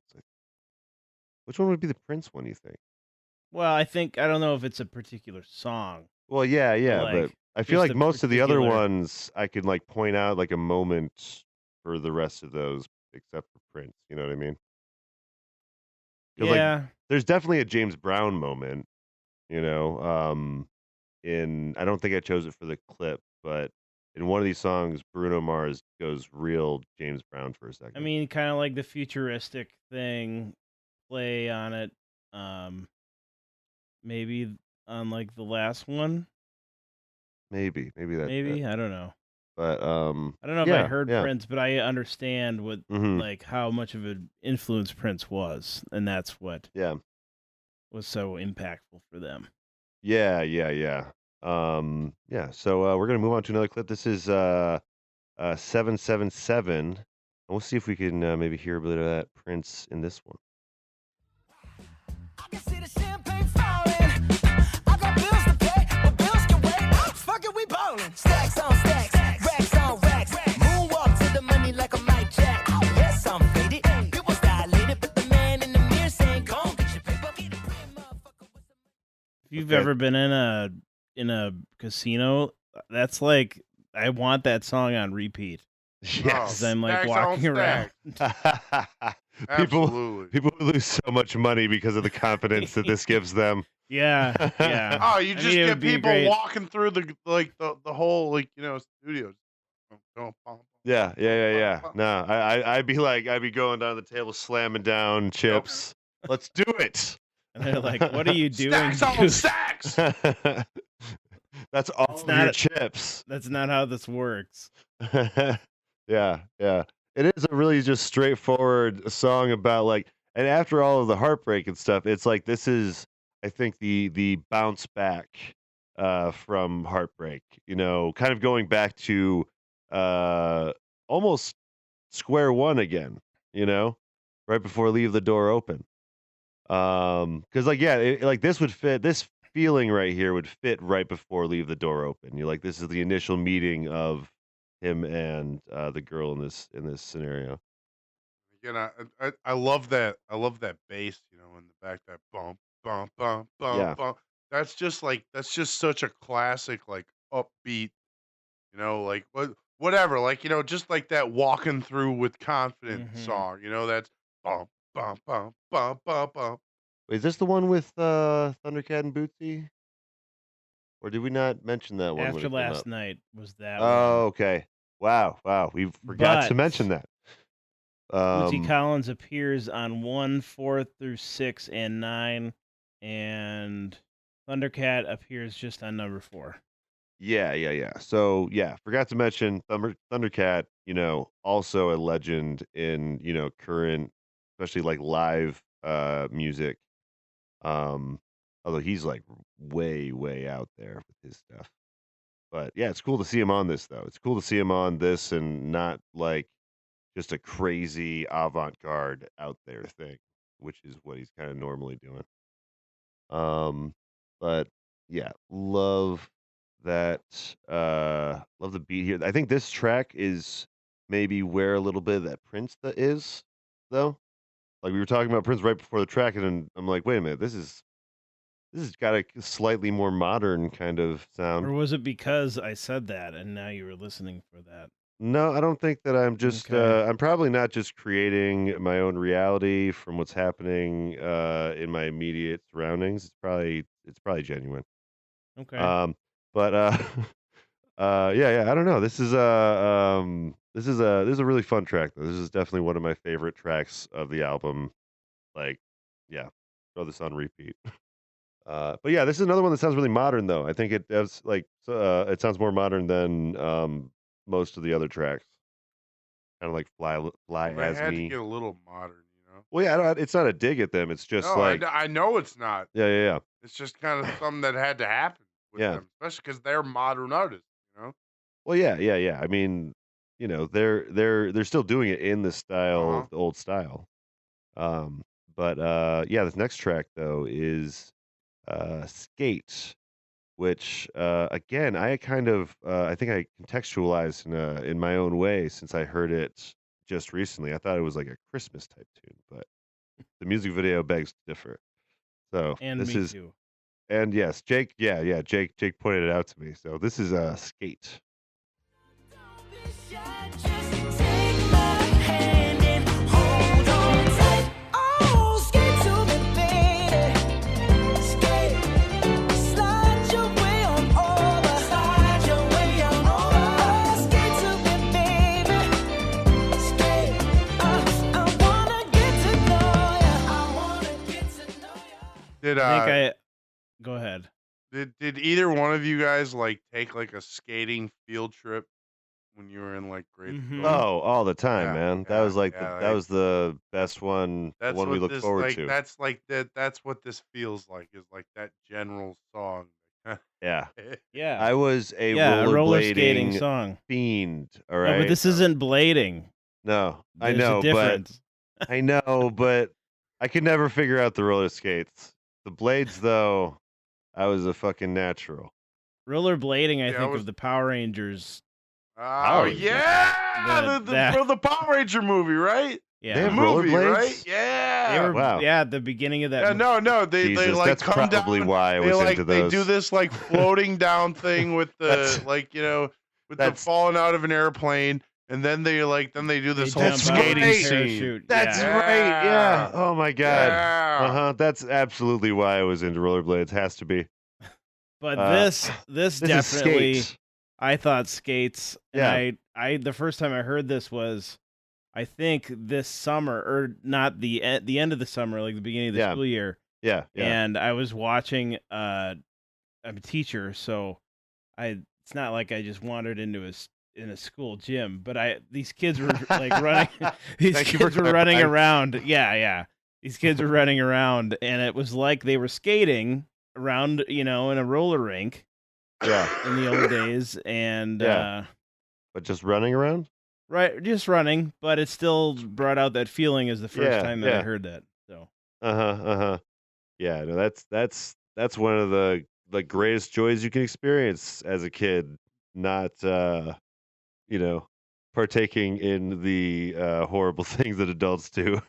Which one would be the Prince one, you think?
Well, I don't know if it's a particular song.
Well, yeah, but I feel like most of the other ones I could like point out like a moment for the rest of those except for Prince. You know what I mean? 'Cause, like,
Yeah.
there's definitely a James Brown moment, you know. I don't think I chose it for the clip, but in one of these songs, Bruno Mars goes real James Brown for a
I
second.
mean, kind of like the futuristic thing, play on it. Maybe on like the last one.
Maybe that's
Maybe
it.
I don't know.
But
I don't know if I heard Prince, but I understand what like how much of an influence Prince was, and that's what was so impactful for them.
Yeah. So we're gonna move on to another clip. This is 777, and we'll see if we can maybe hear a bit of that Prince in this one.
I can see the champagne falling. I got bills to pay, but bills can wait. Fuck it, we ballin'. Stacks on stacks, racks on racks. Moonwalk to the money like a Mike Jack. Yes, I'm faded. People dilated, but the man in the mirror saying, "Go on, get your paper, get it, motherfucker."
If you've ever been in a casino, that's like I want that song on repeat.
Yes,
I'm like walking around.
People who lose so much money because of the confidence that this gives them.
Yeah.
Oh, you just get people
great.
walking through the whole studios.
Yeah. No, I'd be going down the table slamming down chips. Let's do it.
And they're like, "What are you doing?"
Stacks on stacks.
That's all of your chips.
That's not how this works.
Yeah. It is a really just straightforward song about and after all of the heartbreak and stuff, it's like this is, I think, the bounce back from heartbreak. You know, kind of going back to almost square one again. You know, right before Leave the Door Open. Because this would fit. This feeling right here would fit right before Leave the Door Open. You're like, this is the initial meeting of him and the girl in this scenario.
You know, I love that. I love that bass. You know, in the back, that bump, bump, bump, bump, bump. That's just such a classic, upbeat. You know, whatever. Just like that walking through with confidence song. You know, that's bump, bump, bump, bump, bump, bump.
Wait, is this the one with Thundercat and Bootsy? Or did we not mention that one?
After Last Night was that
one. Okay. Wow. We forgot to mention that.
Bootsy Collins appears on 1, 4 through 6, and 9, and Thundercat appears just on number 4.
Yeah. So, forgot to mention Thundercat, you know, also a legend in, you know, current, especially live music. Although he's way out there with his stuff. But yeah, it's cool to see him on this though. It's cool to see him on this and not just a crazy avant-garde out there thing, which is what he's kind of normally doing. But yeah, love that. Love the beat here. I think this track is maybe where a little bit of that Prince is though. Like we were talking about Prince right before the track, and then I'm like, wait a minute, this has got a slightly more modern kind of sound.
Or was it because I said that and now you were listening for that?
No, I don't think that I'm just I'm probably not just creating my own reality from what's happening in my immediate surroundings. It's probably genuine.
Okay.
But yeah, I don't know. This is a really fun track though. This is definitely one of my favorite tracks of the album. Throw this on repeat. But yeah, this is another one that sounds really modern though. I think it does it sounds more modern than most of the other tracks. Kind of like Fly
They
As
had
Me.
to get a little modern, you know.
Well, yeah, it's not a dig at them. It's just
I know it's not.
Yeah.
It's just kind of something that had to happen with them, especially because they're modern artists, you know.
Well, yeah. I mean, you know, they're still doing it in the style, the old style. But this next track though is Skate, which again I kind of I think I contextualized in my own way since I heard it just recently. I thought it was like a Christmas type tune, but the music video begs to differ. So
and
this
me
is
too.
And yes, Jake, Jake pointed it out to me. So this is Skate.
Just take my hand and
Did
I think go ahead.
did either one of you guys like take like a skating field trip when you were in like grade
Mhm.
school?
Oh, all the time,
Yeah,
man. That
yeah,
was like
yeah,
that was the best one, the
that's
one we
what
look
this
forward
like.
to.
That's what this feels like. Is like that general song.
Yeah.
Yeah.
I was a
Yeah, a roller skating
rollerblading
song.
fiend, all
No, but
right?
this isn't blading.
No, I
There's a
know, but
difference.
I know, but I could never figure out the roller skates. The blades, though, I was a fucking natural.
Roller blading, I
Yeah, I
think
was-
of the Power Rangers.
Oh
Power Rangers.
yeah, the Power Ranger movie, right?
Yeah.
They
The
have
movie,
rollerblades?
right? Yeah.
They were,
Wow.
yeah, at the beginning of that.
Yeah, no, they
Jesus,
like
that's
come
probably
down.
why I
They
was
like
into
they
those.
do this like floating down thing with the
That's-
like with the
that's-
falling out of an airplane, and then they do this
They
whole
jump out
skating
with a
scene.
parachute.
That's
Yeah.
right. Yeah. Oh my god.
Yeah.
Uh-huh. That's absolutely why I was into rollerblades. Has to be.
But
This
this
is
definitely,
skates.
I thought skates. And
Yeah.
I the first time I heard this was, I think this summer, or not the end of the summer, like the beginning of the
Yeah.
school year.
Yeah. Yeah.
And I was watching. I'm a teacher, so it's not like I just wandered into in a school gym, but these kids were like running. These
Thank you for
kids were running
clarifying.
around. Yeah. These kids were running around, and it was like they were skating around, in a roller rink
Yeah.
in the old days, and
Yeah. But just running around?
right, just running. But it still brought out that feeling as the first
Yeah,
time that I
yeah.
heard that. So
Uh-huh. Yeah, no, that's one of the greatest joys you can experience as a kid, not partaking in the horrible things that adults do.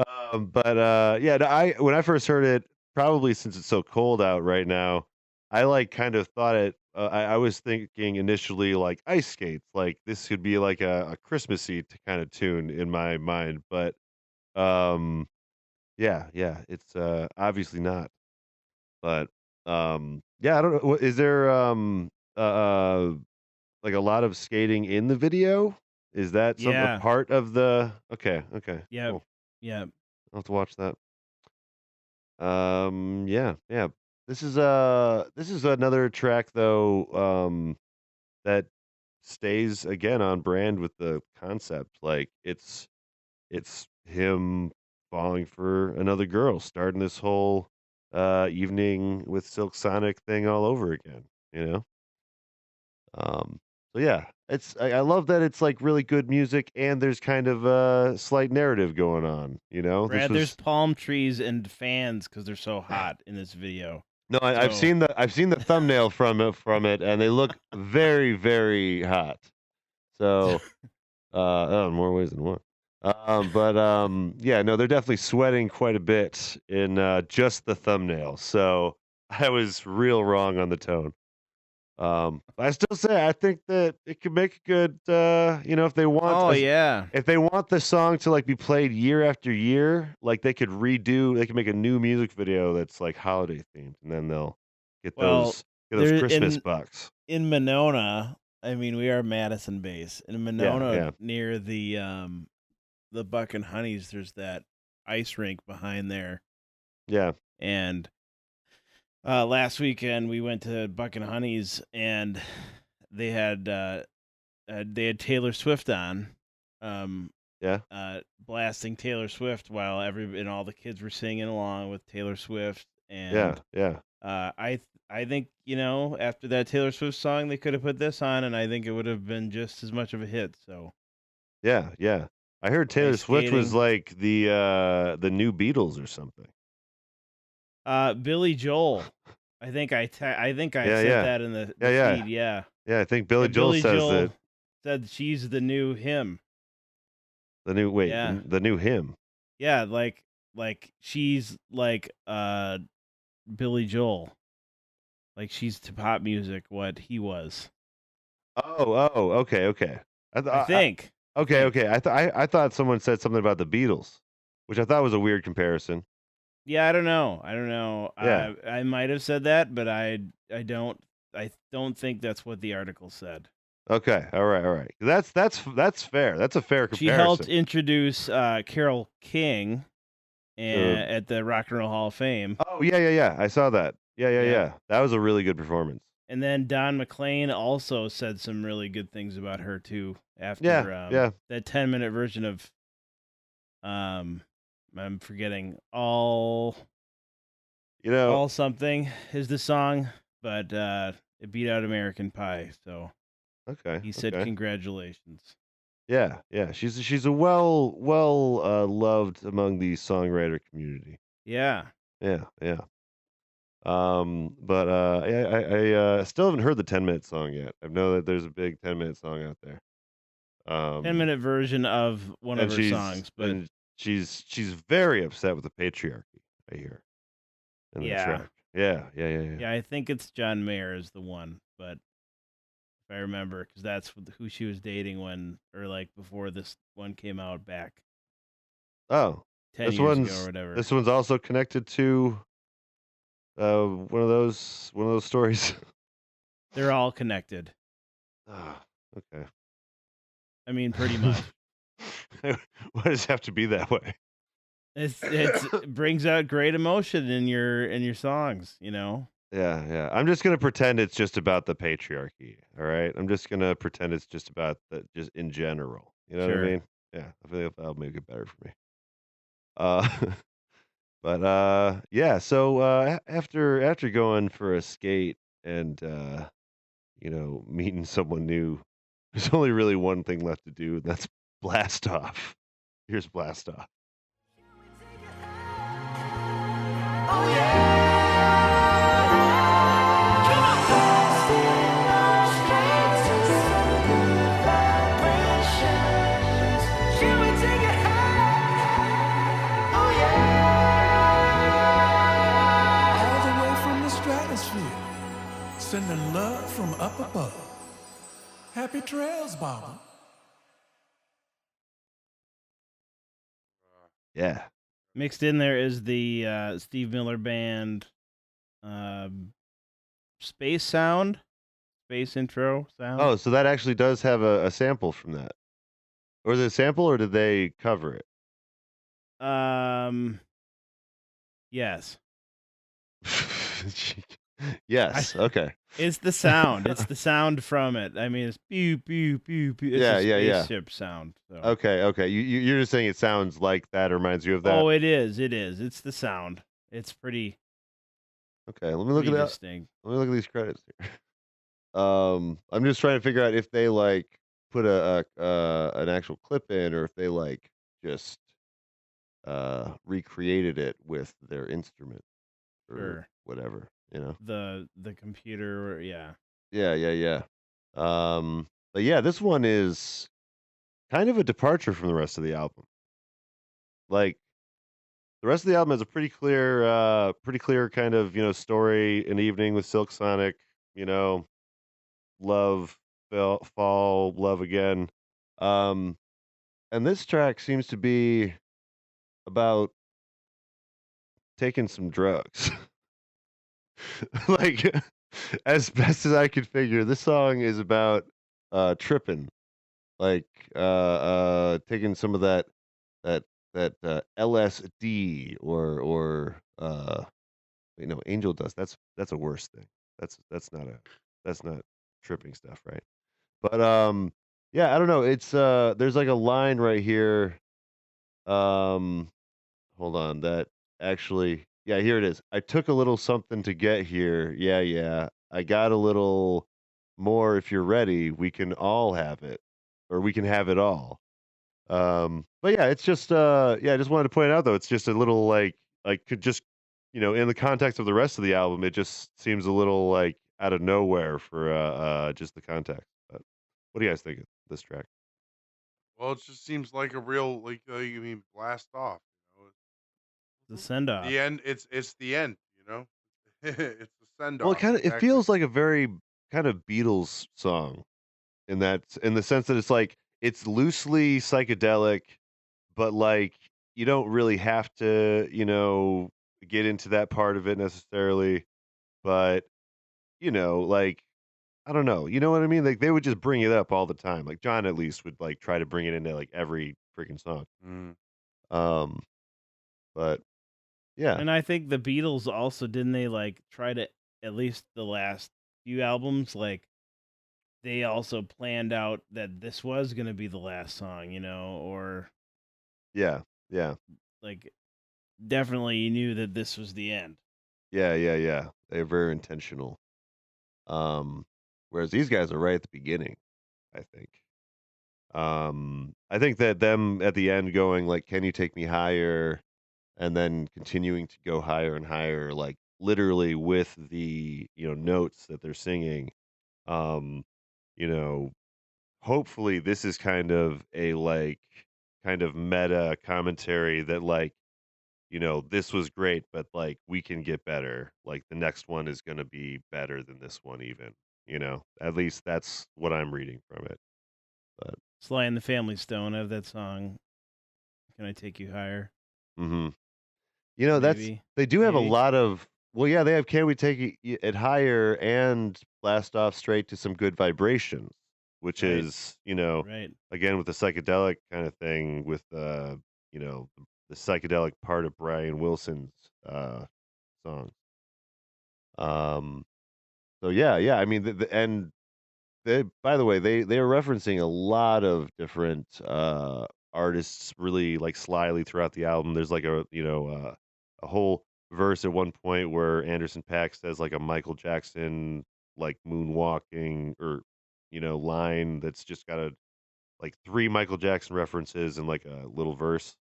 Yeah, no, when I first heard it, probably since it's so cold out right now, I like kind of thought it. I was thinking initially like ice skates, like this could be like a Christmassy kind of tune in my mind, but yeah, it's obviously not. But yeah, I don't know. Is there like a lot of skating in the video? Is that some
Yeah.
a part of the? Okay,
yeah,
cool.
yeah.
I'll have to watch that. Yeah. This is another track though that stays again on brand with the concept. Like it's him falling for another girl, starting this whole evening with Silk Sonic thing all over again, you know? So yeah, I love that it's like really good music and there's kind of a slight narrative going on, you know?
Brad, there's palm trees and fans because they're so hot in this video.
No, I've
So-
seen the thumbnail from it, and they look very, very hot. So, in more ways than one. Yeah, no, they're definitely sweating quite a bit in just the thumbnail. So I was real wrong on the tone. I still say I think that it could make a good, if they want.
Oh yeah.
If they want the song to like be played year after year, like they could make a new music video that's like holiday themed, and then they'll get those
there-
Christmas
in-
bucks.
In Monona, I mean, we are Madison based. In Monona,
yeah.
near the Buck and Honeys, there's that ice rink behind there.
Yeah.
And last weekend we went to Buck and Honeys, and they had Taylor Swift on. Blasting Taylor Swift while all the kids were singing along with Taylor Swift. And
Yeah.
I think, after that Taylor Swift song, they could have put this on, and I think it would have been just as much of a hit. So
Yeah. I heard Taylor
Ice
Swift was
skating.
like the new Beatles or something.
Billy Joel, I think I said
yeah.
that in the
Yeah.
feed. Yeah,
Yeah, I think Billy
And
Joel says that
said she's the new him.
the new
Yeah.
the new him.
Yeah, like she's like Billy Joel, like she's to pop music what he was.
Oh, okay.
I think.
Okay. I thought someone said something about the Beatles, which I thought was a weird comparison.
Yeah, I don't know.
Yeah.
I might have said that, but I don't think that's what the article said.
Okay, all right. That's fair. That's a fair comparison.
She helped introduce Carole King, at the Rock and Roll Hall of Fame.
Oh yeah. I saw that.
Yeah.
Yeah. That was a really good performance.
And then Don McLean also said some really good things about her too. After that 10-minute version of I'm forgetting all something is the song, but it beat out American Pie. So he said congratulations.
Yeah. She's a well loved among the songwriter community.
Yeah.
But I still haven't heard the 10-minute song yet. I know that there's a big 10-minute song out there.
10-minute version of one of her songs, but
she's very upset with the patriarchy, I hear. In the track. Yeah.
Yeah, I think it's John Mayer is the one, but if I remember, because that's who she was dating before this one came out back.
Oh,
10 years ago or whatever.
This one's also connected to one of those stories.
They're all connected.
Okay.
I mean, pretty much.
Why does it have to be that way?
It brings out great emotion in your songs, you know.
Yeah. I'm just gonna pretend it's just about the patriarchy. All right. I'm just gonna pretend it's just about just in general. You know what I mean? Yeah. I feel like that'll make it better for me. But yeah. So after going for a skate and meeting someone new, there's only really one thing left to do, and that's blast off. Here's blast off.
Oh yeah.
Sending love from up above. Happy trails, Baba.
Yeah.
Mixed in there is the Steve Miller Band space intro sound.
Oh, so that actually does have a sample from that. Or is it a sample, or did they cover it?
Yes.
Yes. Okay.
It's the sound. It's the sound from it. I mean, it's pew pew pew pew. It's a spaceship sound. So.
Okay. You're just saying it sounds like that, or reminds you of that.
Oh, it is. It's the sound. It's pretty.
Okay, let me look at that.
Distinct.
Let me look at these credits here. I'm just trying to figure out if they put an actual clip in, or if they just recreated it with their instrument or whatever.
The computer, yeah.
Yeah. But yeah, this one is kind of a departure from the rest of the album. The rest of the album has a pretty clear kind of, story, An Evening with Silk Sonic, love, fall, love again. And this track seems to be about taking some drugs. As best as I could figure, this song is about tripping, taking some of that LSD or Angel Dust. That's a worse thing. That's not tripping stuff, right? But yeah, I don't know. It's there's a line right here. Hold on, that actually. Yeah, here it is. I took a little something to get here. Yeah. I got a little more. If you're ready, we can all have it, or we can have it all. But yeah, it's just I just wanted to point out though, it's just a little could just in the context of the rest of the album, it just seems a little out of nowhere for just the context. But what do you guys think of this track?
Well, it just seems like a real you mean blast off.
The send off.
The end. It's the end. It's the send off.
Well, it feels like a very kind of Beatles song, in the sense that it's loosely psychedelic, but you don't really have to get into that part of it necessarily. But I don't know. You know what I mean? They would just bring it up all the time. John at least would try to bring it into every freaking song. But Yeah.
And I think the Beatles also, didn't they like try to, at least the last few albums, like they also planned out that this was going to be the last song, or
Yeah. Yeah.
like definitely you knew that this was the end.
Yeah. Yeah. Yeah. They're very intentional. Whereas these guys are right at the beginning, I think. I think that them at the end going like, "Can you take me higher?" and then continuing to go higher and higher, like literally with the notes that they're singing. Um, you know, hopefully this is kind of a kind of meta commentary that this was great, but like we can get better. Like the next one is going to be better than this one, even. At least that's what I'm reading from it. But
Sly and the Family Stone have that song. Can I take you higher?
hmm
Maybe.
they do have a
Maybe.
lot of. Well, yeah, they have. Can we take it higher and blast off straight to some good vibrations, which
Right.
is
Right.
again with the psychedelic kind of thing with the psychedelic part of Brian Wilson's songs. Um. So yeah. I mean, and they, by the way, they are referencing a lot of different artists really like slyly throughout the album. There's like a whole verse at one point where Anderson Paak says like a Michael Jackson like moonwalking or line that's just got like three Michael Jackson references and like a little verse.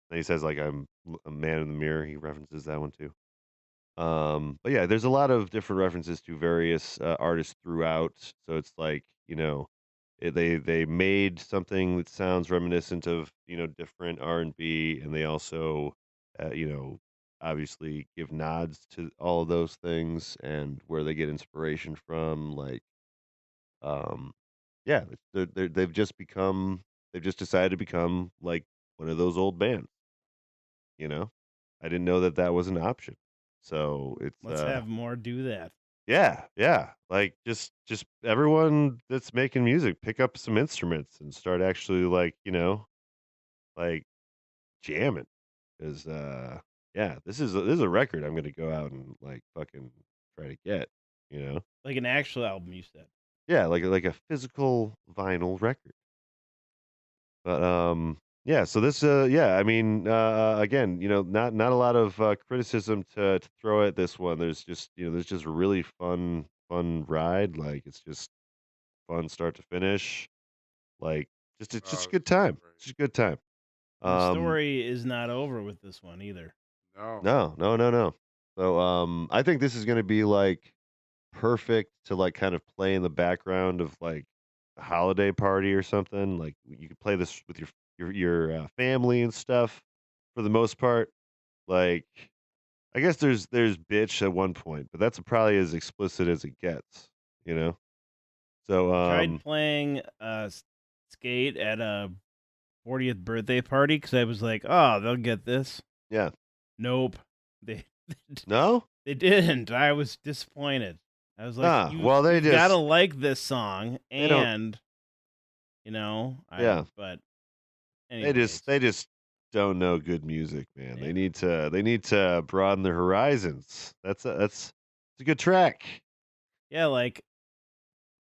And he says like I'm a man in the mirror. He references that one too. But yeah, there's a lot of different references to various artists throughout. So it's like they made something that sounds reminiscent of different R&B, and they also obviously give nods to all of those things and where they get inspiration from. Like, um, yeah, they've just decided to become like one of those old bands. You know, I didn't know that that was an option. So it's
Let's have more do that.
yeah. Like just everyone that's making music, pick up some instruments and start actually like jamming. Cuz yeah, this is a record I'm going to go out and like fucking try to get, you know.
Like an actual album, you said.
Yeah, like a physical vinyl record. But yeah, so this yeah, I mean again, not a lot of criticism to throw at this one. There's just a really fun ride. Like it's just fun start to finish. Like it's just a
It's
good time.
great.
It's just a good time.
And the
Um
story is not over with this one either.
No.
no. So I think this is going to be like perfect to like kind of play in the background of like a holiday party or something. Like you could play this with your family and stuff for the most part. Like I guess there's bitch at one point, but that's probably as explicit as it gets, you know. So
I tried playing skate at a 40th birthday party because I was like, oh, they'll get this.
yeah.
Nope. They
No?
they didn't. I was disappointed. I was like,
well they
you
just
gotta like this song,
they don't
and
yeah.
But
They
anyways,
just don't know good music, man.
Yeah.
They need to broaden their horizons. That's it's a good track.
yeah, like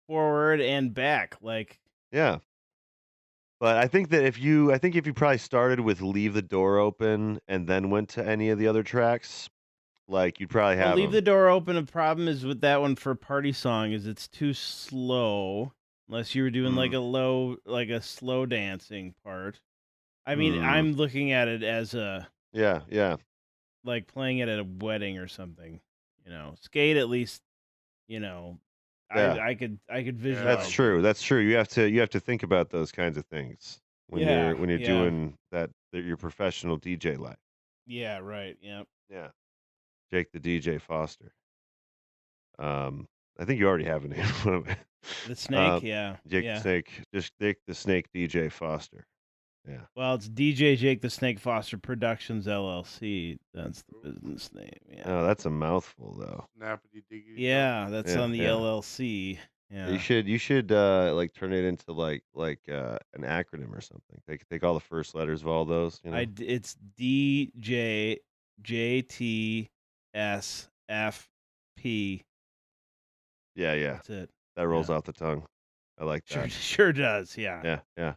forward and back, like
Yeah. But I think if you probably started with Leave the Door Open and then went to any of the other tracks, like you'd probably
well,
have
Leave the
'em.
Door Open. The problem is with that one for a party song is it's too slow. Unless you were doing like a slow dancing part. I mean,
Mm.
I'm looking at it as
Yeah.
like playing it at a wedding or something. Skate at least.
Yeah.
I could visualize.
That's true. That's true. You have to think about those kinds of things when
Yeah,
you're
yeah.
doing your professional DJ life.
Yeah, right. Yep.
Yeah. Jake the DJ Foster. I think you already have a name for him.
The Snake. Yeah.
Jake
yeah.
the Snake. Just Jake the Snake DJ Foster. Yeah.
Well, it's DJ Jake the Snake Foster Productions LLC. That's the business name. Yeah.
Oh, that's a mouthful though.
Snappity diggity.
Yeah, that's
Yeah,
on the
yeah.
LLC. Yeah.
You should like turn it into like an acronym or something. Take all the first letters of all those.
It's DJ JTSFP.
Yeah, yeah.
That's it.
That rolls
Yeah.
off the tongue. I like
Sure,
that.
sure does. Yeah.
Yeah, yeah.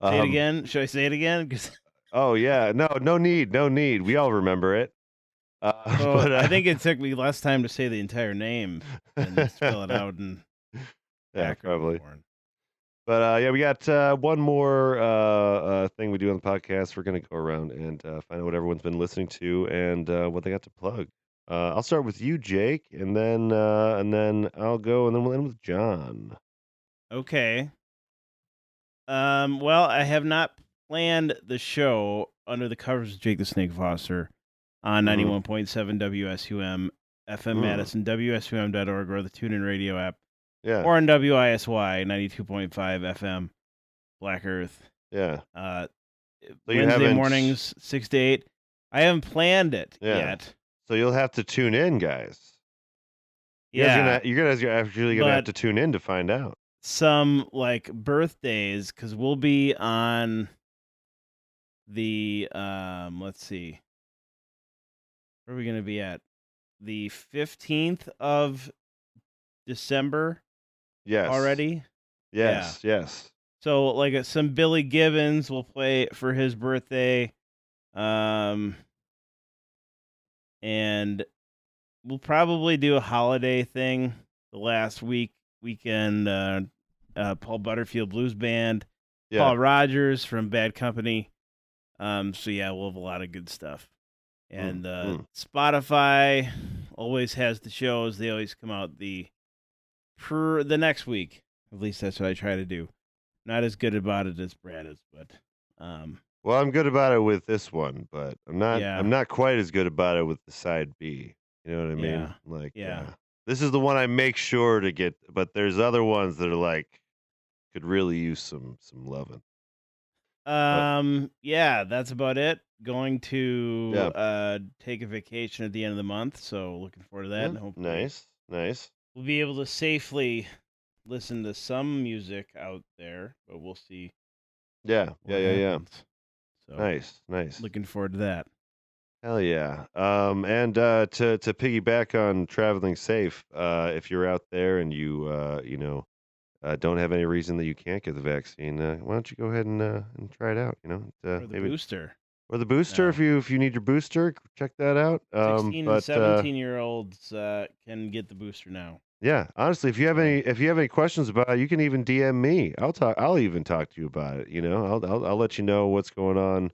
Say it again. Should I say it again? 'Cause
Oh yeah, no need. We all remember it.
well, I think it took me less time to say the entire name and spell it out and
yeah, probably.
for it.
But yeah, we got one more thing we do on the podcast. We're gonna go around and find out what everyone's been listening to and what they got to plug. I'll start with you, Jake, and then I'll go, and then we'll end with John.
Okay. Well, I have not planned the show under the covers of Jake the Snake Foster on 91.7 WSUM FM Madison, WSUM.org, or the TuneIn Radio app,
Yeah.
or on WISY 92.5 FM Black Earth.
Yeah.
So
Wednesday
mornings, 6 to 8. I haven't planned it yet.
So you'll have to tune in, guys.
Yeah.
You're actually gonna have to tune in to find out.
Some like birthdays, because we'll be on the let's see, where are we gonna be at? The 15th of December.
Yes.
Already.
Yes.
Yeah.
Yes.
So like some Billy Gibbons will play for his birthday, and we'll probably do a holiday thing the last weekend. Paul Butterfield Blues Band, Paul Rogers from Bad Company. So yeah, we'll have a lot of good stuff. And Spotify always has the shows. They always come out the next week. At least that's what I try to do. Not as good about it as Brad is, but
well, I'm good about it with this one, but I'm not quite as good about it with the side B. You know what I mean?
Yeah.
Like,
yeah.
This is the one I make sure to get, but there's other ones that are like could really use some loving.
Yeah, that's about it. Going to take a vacation at the end of the month, so looking forward to that. And hopefully
nice.
We'll be able to safely listen to some music out there, but we'll see.
Yeah.
So
nice.
Looking forward to that.
Hell yeah. And to piggyback on traveling safe, if you're out there and you don't have any reason that you can't get the vaccine, why don't you go ahead and try it out?
Or the booster.
Or the booster, if you need your booster, check that out.
16 and 17-year-olds can get the booster now.
Yeah, honestly, if you have any questions about it, you can even DM me. I'll even talk to you about it. I'll let you know what's going on,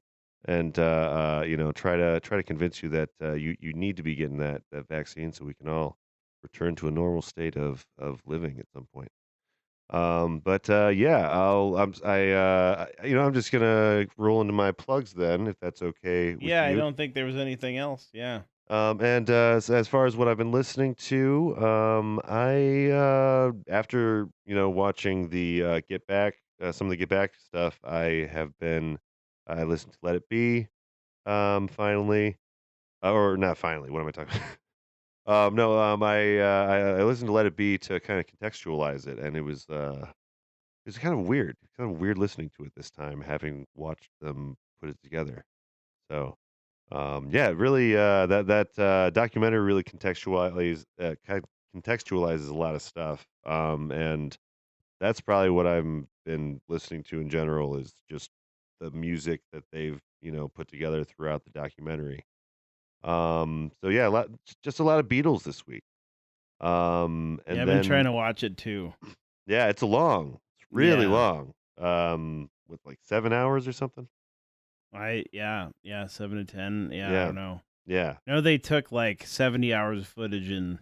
and try to convince you that you need to be getting that vaccine so we can all return to a normal state of living at some point. I'm just gonna roll into my plugs then, if that's okay with you.
I don't think there was anything else. Yeah.
And as far as what I've been listening to, I after watching the Get Back, some of the Get Back stuff, I listened to Let It Be, finally, or not finally. What am I talking about? No, I listened to Let It Be to kind of contextualize it, and it was kind of weird. Kind of weird listening to it this time, having watched them put it together. So, really, that documentary really contextualizes a lot of stuff. And that's probably what I've been listening to in general, is just the music that they've put together throughout the documentary. So yeah, just a lot of Beatles this week. And
I've been trying to watch it too.
Yeah, it's really long. With like 7 hours or something.
7 to 10. I don't know.
Yeah.
No, they took like 70 hours of footage and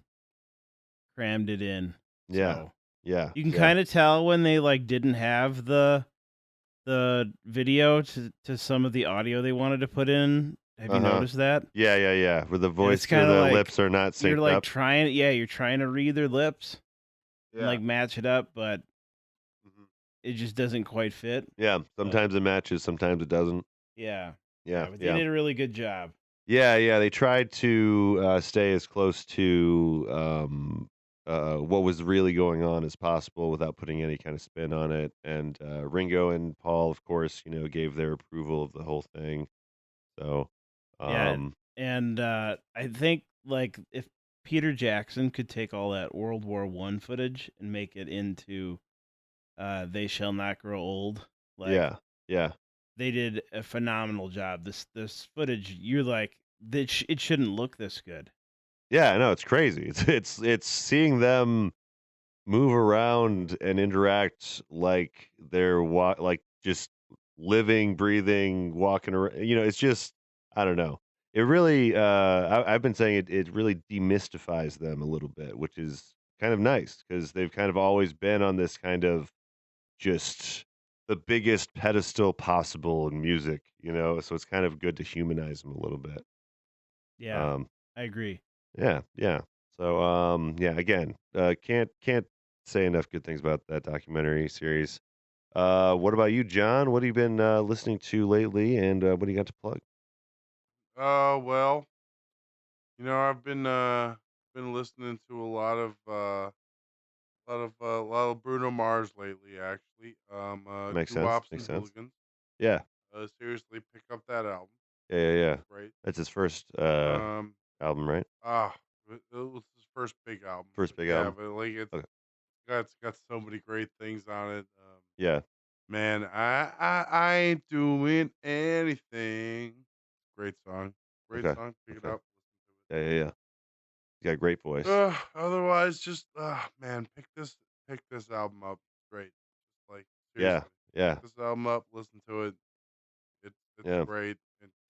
crammed it in.
Yeah.
So
Yeah.
you can kind of tell when they like didn't have the video to some of the audio they wanted to put in. Have you noticed that?
Yeah. Where the voice or the lips are not synced
you're like
up.
you're trying to read their lips and like match it up, but
Mhm.
it just doesn't quite fit.
Yeah. Sometimes it matches, sometimes it doesn't.
Yeah.
Yeah.
But they did a really good job.
Yeah. They tried to stay as close to what was really going on as possible without putting any kind of spin on it. And Ringo and Paul, of course, gave their approval of the whole thing. So,
And I think like if Peter Jackson could take all that World War I footage and make it into They Shall Not Grow Old, like
Yeah.
they did a phenomenal job. This footage, you're like, it shouldn't look this good.
Yeah, I know, it's crazy. It's seeing them move around and interact like they're like just living, breathing, walking around. It's just, I don't know. It really, I've been saying it really demystifies them a little bit, which is kind of nice because they've kind of always been on this kind of just the biggest pedestal possible in music, so it's kind of good to humanize them a little bit.
Yeah, I agree.
Yeah. So, yeah, again, can't say enough good things about that documentary series. What about you, John? What have you been listening to lately, and what do you got to plug?
Well, I've been listening to a lot of Bruno Mars lately, actually.
Makes sense.
Doo-wops
Makes
and
sense.
Hooligans.
Yeah.
Seriously, pick up that album.
Yeah.
It's great.
That's his first
Um,
album, right?
it was his first big album.
First big
Yeah,
album.
but like
Okay.
it's got so many great things on it.
Yeah.
Man, I ain't doing anything. Great song. Great
Okay.
song. Pick it
Okay.
up.
Yeah. You got a great voice.
Otherwise, just man, pick this album up. Great. Like
Yeah.
seriously,
Yeah.
pick this album up. Listen to it. It's
Yeah.
great.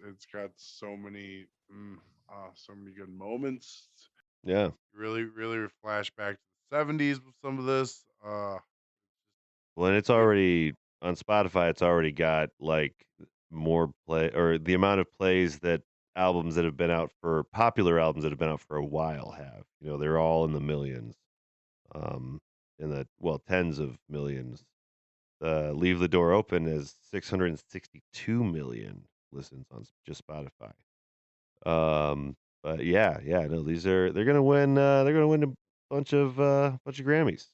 It's got so many good moments.
Yeah.
Really flash back to the '70s with some of this.
Well, and it's already on Spotify. It's already got like more play, or the amount of plays that popular albums that have been out for a while have. They're all in the millions, in the tens of millions. Leave the Door Open is 662 million listens on just Spotify. But yeah, no, they're gonna win. They're gonna win a bunch of Grammys.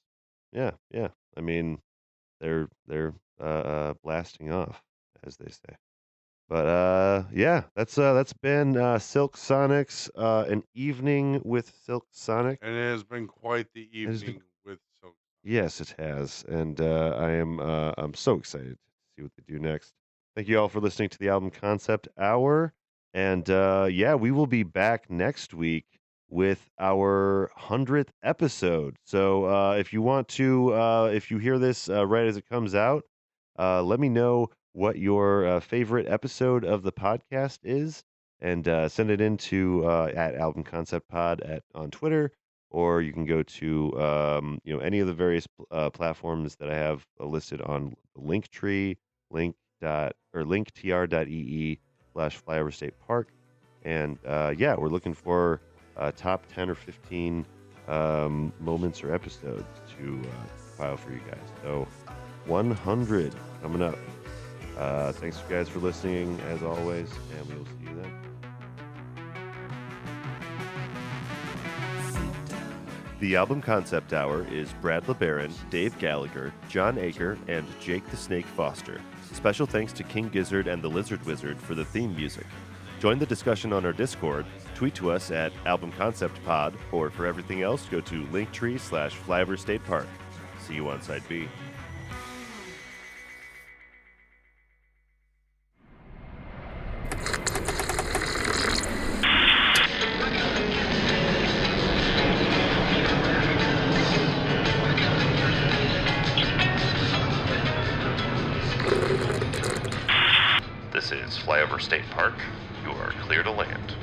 Yeah. I mean, they're blasting off, as they say. But yeah, that's been Silk Sonics, an evening with Silk Sonic.
And it has been quite the
It has been,
evening with Silk.
yes, it has, and I'm so excited to see what they do next. Thank you all for listening to the Album Concept Hour, and yeah, we will be back next week with our 100th episode. So if you want to, if you hear this right as it comes out, let me know what your favorite episode of the podcast is, and send it into at Album Concept Pod on Twitter, or you can go to any of the various platforms that I have listed on Linktree, linktr.ee/Flyover State Park, and yeah, we're looking for top 10 or 15 moments or episodes to file for you guys. So 100 coming up. Thanks you guys for listening as always, and we will see you then. The Album Concept Hour is Brad LeBaron, Dave Gallagher, John Aker, and Jake the Snake Foster. Special thanks to King Gizzard and the Lizard Wizard for the theme music. Join the discussion on our Discord, tweet to us at Album Concept Pod, or for everything else, go to Linktree/Flyover State Park. See you on Side B. This is Flyover State Park. You are clear to land.